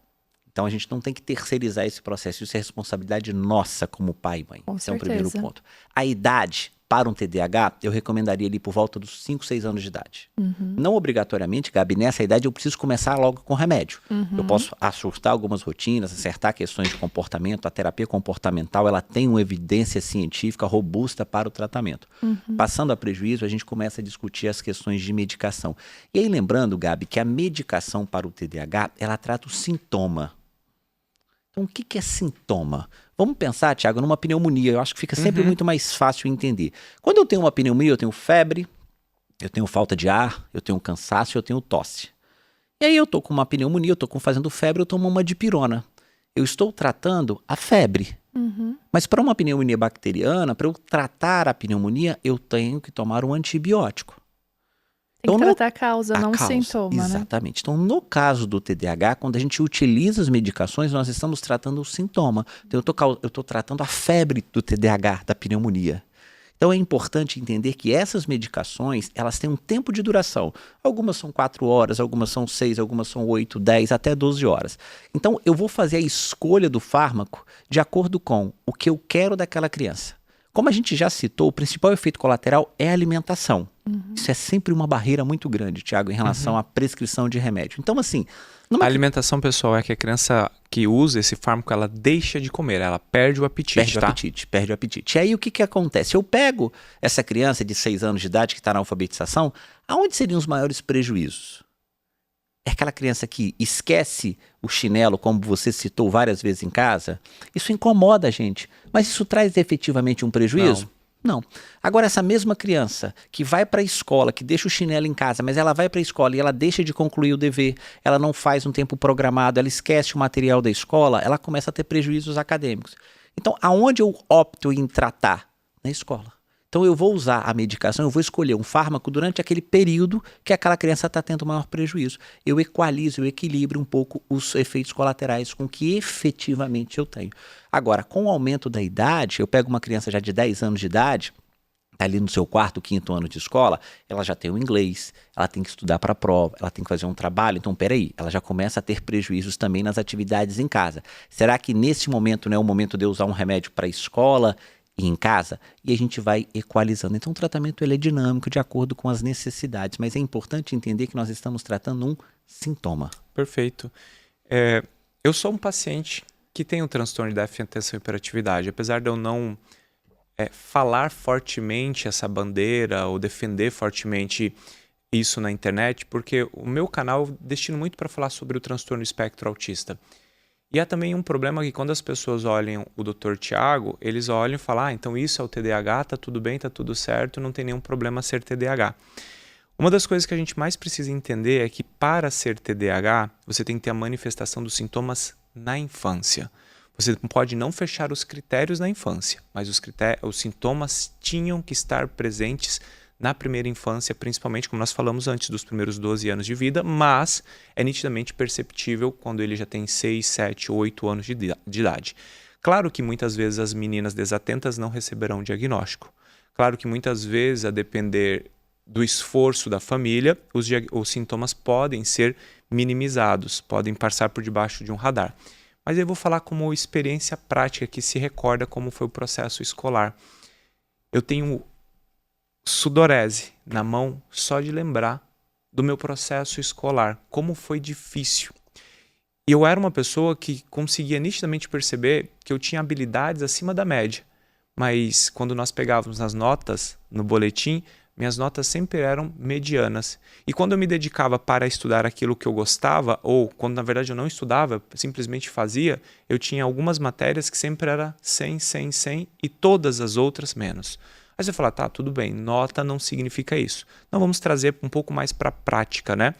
Então, a gente não tem que terceirizar esse processo. Isso é responsabilidade nossa como pai e mãe. Com Esse é o certeza. primeiro ponto. A idade para um TDAH, eu recomendaria ali por volta dos 5, 6 anos de idade. Não obrigatoriamente, Gabi, nessa idade eu preciso começar logo com remédio. Eu posso ajustar algumas rotinas, acertar questões de comportamento. A terapia comportamental, ela tem uma evidência científica robusta para o tratamento. Passando a prejuízo, a gente começa a discutir as questões de medicação. E aí lembrando, Gabi, que a medicação para o TDAH, ela trata o sintoma. Então, o que é sintoma? Vamos pensar, Tiago, numa pneumonia. Eu acho que fica sempre muito mais fácil entender. Quando eu tenho uma pneumonia, eu tenho febre, eu tenho falta de ar, eu tenho cansaço, eu tenho tosse. E aí eu tô com uma pneumonia, eu tô fazendo febre, eu tomo uma dipirona. Eu estou tratando a febre. Mas para uma pneumonia bacteriana, para eu tratar a pneumonia, eu tenho que tomar um antibiótico. Tem que tratar a causa, não o sintoma, né? Exatamente. Então, no caso do TDAH, quando a gente utiliza as medicações, nós estamos tratando o sintoma. Então, eu estou tratando a febre do TDAH, da pneumonia. Então, é importante entender que essas medicações, elas têm um tempo de duração. Algumas são 4 horas, algumas são 6, algumas são 8, 10, até 12 horas. Então, eu vou fazer a escolha do fármaco de acordo com o que eu quero daquela criança. Como a gente já citou, o principal efeito colateral é a alimentação. Isso é sempre uma barreira muito grande, Tiago, em relação à prescrição de remédio. Então, assim... A alimentação, pessoal, é que a criança que usa esse fármaco, ela deixa de comer, ela perde o apetite, Perde o apetite. E aí, o que acontece? Eu pego essa criança de 6 anos de idade que está na alfabetização, aonde seriam os maiores prejuízos? É aquela criança que esquece o chinelo, como você citou várias vezes em casa. Isso incomoda a gente. Mas isso traz efetivamente um prejuízo? Não. Agora, essa mesma criança que vai para a escola, que deixa o chinelo em casa, mas ela vai para a escola e ela deixa de concluir o dever, ela não faz um tempo programado, ela esquece o material da escola, ela começa a ter prejuízos acadêmicos. Então, aonde eu opto em tratar? Na escola. Então, eu vou usar a medicação, eu vou escolher um fármaco durante aquele período que aquela criança está tendo maior prejuízo. Eu equalizo, eu equilibro um pouco os efeitos colaterais com que efetivamente eu tenho. Agora, com o aumento da idade, eu pego uma criança já de 10 anos de idade, está ali no seu 4º, 5º ano de escola, ela já tem o inglês, ela tem que estudar para a prova, ela tem que fazer um trabalho. Então, peraí, ela já começa a ter prejuízos também nas atividades em casa. Será que nesse momento não é o momento de eu usar um remédio para a escola e em casa? E a gente vai equalizando. Então o tratamento ele é dinâmico de acordo com as necessidades, mas é importante entender que nós estamos tratando um sintoma. Perfeito. Eu sou um paciente que tem um transtorno de déficit de atenção e hiperatividade. Apesar de eu não falar fortemente essa bandeira ou defender fortemente isso na internet, porque o meu canal eu destino muito para falar sobre o transtorno espectro autista. E há também um problema que quando as pessoas olham o Dr. Tiago, eles olham e falam, então isso é o TDAH, tá tudo bem, tá tudo certo, não tem nenhum problema ser TDAH. Uma das coisas que a gente mais precisa entender é que para ser TDAH, você tem que ter a manifestação dos sintomas na infância. Você pode não fechar os critérios na infância, mas os sintomas tinham que estar presentes na primeira infância, principalmente, como nós falamos antes, dos primeiros 12 anos de vida, mas é nitidamente perceptível quando ele já tem 6, 7, 8 anos de idade. Claro que muitas vezes as meninas desatentas não receberão diagnóstico. Claro que muitas vezes, a depender do esforço da família, os sintomas podem ser minimizados, podem passar por debaixo de um radar. Mas eu vou falar como experiência prática que se recorda como foi o processo escolar. Eu tenho sudorese na mão só de lembrar do meu processo escolar, como foi difícil. E eu era uma pessoa que conseguia nitidamente perceber que eu tinha habilidades acima da média, mas quando nós pegávamos as notas no boletim, minhas notas sempre eram medianas. E quando eu me dedicava para estudar aquilo que eu gostava, ou quando na verdade eu não estudava, simplesmente fazia, eu tinha algumas matérias que sempre era 100, 100, 100 e todas as outras menos. Aí você fala, tá, tudo bem, nota não significa isso. Não, vamos trazer um pouco mais para a prática, né?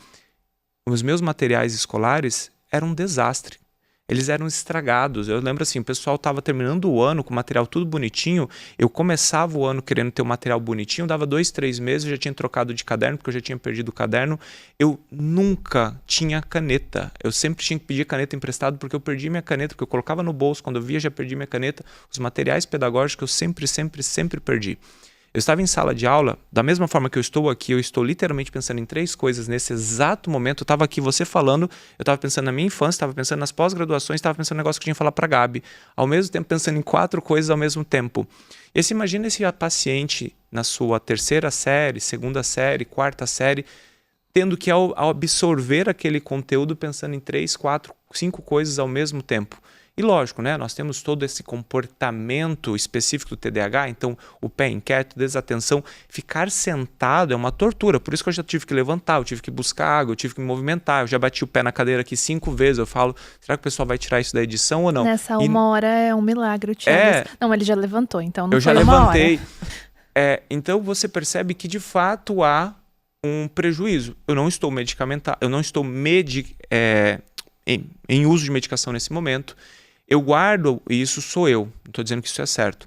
Os meus materiais escolares eram um desastre. Eles eram estragados. Eu lembro assim, o pessoal estava terminando o ano com o material tudo bonitinho. Eu começava o ano querendo ter o material bonitinho, dava 2, 3 meses, eu já tinha trocado de caderno, porque eu já tinha perdido o caderno. Eu nunca tinha caneta. Eu sempre tinha que pedir caneta emprestada, porque eu perdi minha caneta, porque eu colocava no bolso, quando eu via já perdi minha caneta. Os materiais pedagógicos eu sempre perdi. Eu estava em sala de aula, da mesma forma que eu estou aqui, eu estou literalmente pensando em 3 coisas nesse exato momento. Eu estava aqui, você falando, eu estava pensando na minha infância, estava pensando nas pós-graduações, estava pensando no negócio que eu tinha que falar para a Gabi. Ao mesmo tempo, pensando em 4 coisas ao mesmo tempo. E você imagina esse paciente na sua 3ª série, 2ª série, 4ª série, tendo que ao absorver aquele conteúdo pensando em 3, 4, 5 coisas ao mesmo tempo. E lógico, né? Nós temos todo esse comportamento específico do TDAH, então o pé inquieto, desatenção, ficar sentado é uma tortura. Por isso que eu já tive que levantar, eu tive que buscar água, eu tive que me movimentar, eu já bati o pé na cadeira aqui 5 vezes, eu falo, será que o pessoal vai tirar isso da edição ou não? Nessa 1 hora é um milagre, o Thiago. Não, ele já levantou, então não foi 1 hora. Eu já levantei. Então você percebe que de fato há um prejuízo. Eu não estou medicamentado, eu não estou em uso de medicação nesse momento. Eu guardo, e isso sou eu, não estou dizendo que isso é certo,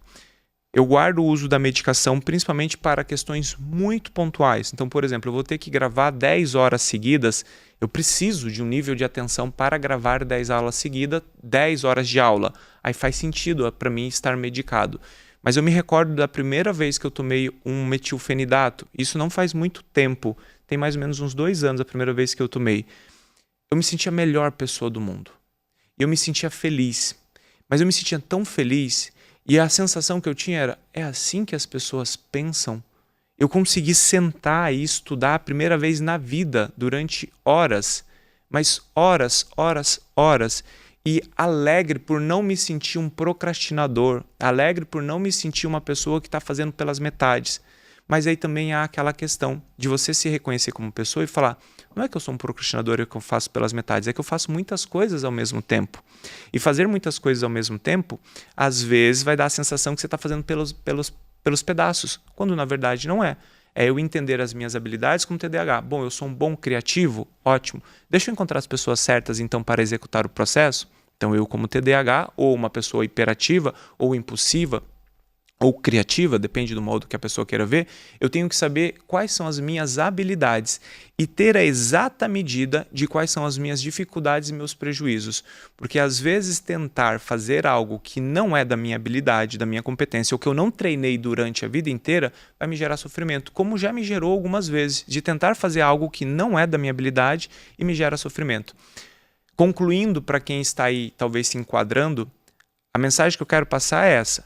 eu guardo o uso da medicação principalmente para questões muito pontuais. Então, por exemplo, eu vou ter que gravar 10 horas seguidas, eu preciso de um nível de atenção para gravar 10 aulas seguidas, 10 horas de aula. Aí faz sentido para mim estar medicado. Mas eu me recordo da primeira vez que eu tomei um metilfenidato, isso não faz muito tempo, tem mais ou menos uns 2 anos a primeira vez que eu tomei. Eu me sentia a melhor pessoa do mundo. E eu me sentia feliz. Mas eu me sentia tão feliz e a sensação que eu tinha era, é assim que as pessoas pensam? Eu consegui sentar e estudar a primeira vez na vida durante horas, mas horas, horas, horas. E alegre por não me sentir um procrastinador, alegre por não me sentir uma pessoa que está fazendo pelas metades. Mas aí também há aquela questão de você se reconhecer como pessoa e falar, não é que eu sou um procrastinador e que eu faço pelas metades, é que eu faço muitas coisas ao mesmo tempo. E fazer muitas coisas ao mesmo tempo, às vezes vai dar a sensação que você está fazendo pelos pedaços, quando na verdade não é. É eu entender as minhas habilidades como TDAH. Bom, eu sou um bom criativo? Ótimo. Deixa eu encontrar as pessoas certas então para executar o processo. Então eu como TDAH, ou uma pessoa hiperativa, ou impulsiva, ou criativa, depende do modo que a pessoa queira ver, eu tenho que saber quais são as minhas habilidades e ter a exata medida de quais são as minhas dificuldades e meus prejuízos. Porque às vezes tentar fazer algo que não é da minha habilidade, da minha competência, ou que eu não treinei durante a vida inteira, vai me gerar sofrimento, como já me gerou algumas vezes, de tentar fazer algo que não é da minha habilidade e me gera sofrimento. Concluindo, para quem está aí talvez se enquadrando, a mensagem que eu quero passar é essa.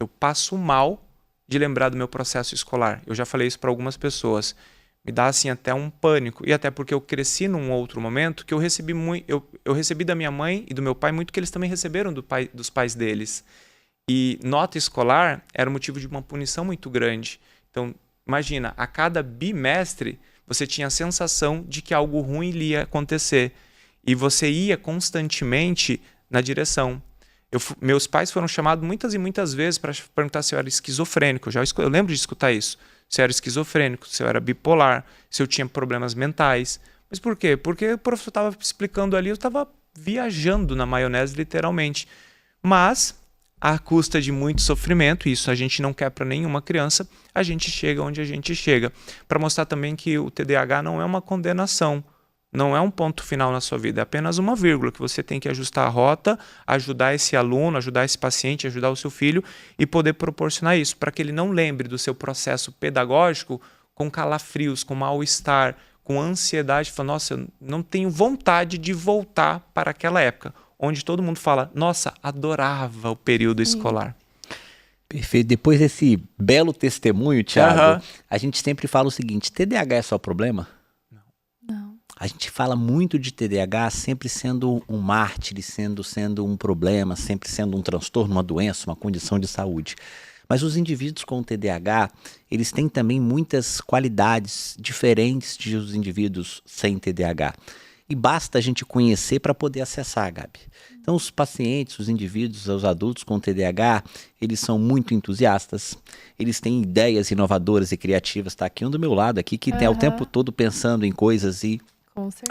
Eu passo mal de lembrar do meu processo escolar. Eu já falei isso para algumas pessoas. Me dá assim até um pânico. E até porque eu cresci num outro momento que eu recebi eu recebi da minha mãe e do meu pai muito que eles também receberam dos pais deles. E nota escolar era motivo de uma punição muito grande. Então, imagina, a cada bimestre você tinha a sensação de que algo ruim lhe ia acontecer. E você ia constantemente na direção. Meus pais foram chamados muitas e muitas vezes para perguntar se eu era esquizofrênico. Eu lembro de escutar isso. Se eu era esquizofrênico, se eu era bipolar, se eu tinha problemas mentais. Mas por quê? Porque o professor estava explicando ali, eu estava viajando na maionese literalmente. Mas, à custa de muito sofrimento, isso a gente não quer para nenhuma criança, a gente chega onde a gente chega. Para mostrar também que o TDAH não é uma condenação. Não é um ponto final na sua vida, é apenas uma vírgula que você tem que ajustar a rota, ajudar esse aluno, ajudar esse paciente, ajudar o seu filho e poder proporcionar isso, para que ele não lembre do seu processo pedagógico com calafrios, com mal-estar, com ansiedade, falando, nossa, eu não tenho vontade de voltar para aquela época, onde todo mundo fala, nossa, adorava o período escolar. Perfeito. Depois desse belo testemunho, Thiago, a gente sempre fala o seguinte, TDAH é só problema? Não. A gente fala muito de TDAH sempre sendo um mártir, sendo um problema, sempre sendo um transtorno, uma doença, uma condição de saúde. Mas os indivíduos com TDAH, eles têm também muitas qualidades diferentes dos indivíduos sem TDAH. E basta a gente conhecer para poder acessar, Gabi. Então os pacientes, os indivíduos, os adultos com TDAH, eles são muito entusiastas, eles têm ideias inovadoras e criativas. Está aqui um do meu lado, aqui que tem o tempo todo pensando em coisas e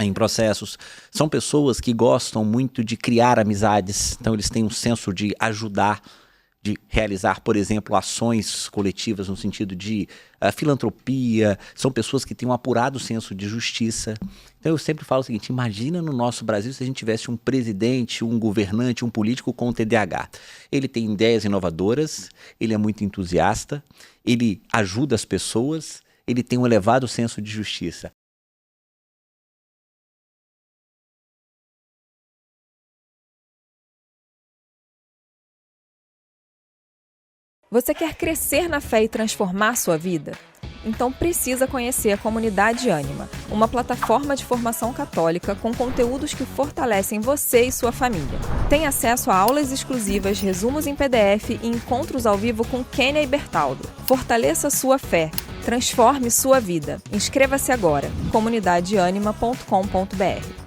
em processos. São pessoas que gostam muito de criar amizades, então eles têm um senso de ajudar, de realizar, por exemplo, ações coletivas no sentido de filantropia, são pessoas que têm um apurado senso de justiça. Então eu sempre falo o seguinte, imagina no nosso Brasil se a gente tivesse um presidente, um governante, um político com TDAH. Ele tem ideias inovadoras, ele é muito entusiasta, ele ajuda as pessoas, ele tem um elevado senso de justiça. Você quer crescer na fé e transformar sua vida? Então precisa conhecer a Comunidade Ânima, uma plataforma de formação católica com conteúdos que fortalecem você e sua família. Tem acesso a aulas exclusivas, resumos em PDF e encontros ao vivo com Kênia e Bertaldo. Fortaleça sua fé, transforme sua vida. Inscreva-se agora, comunidadeanima.com.br.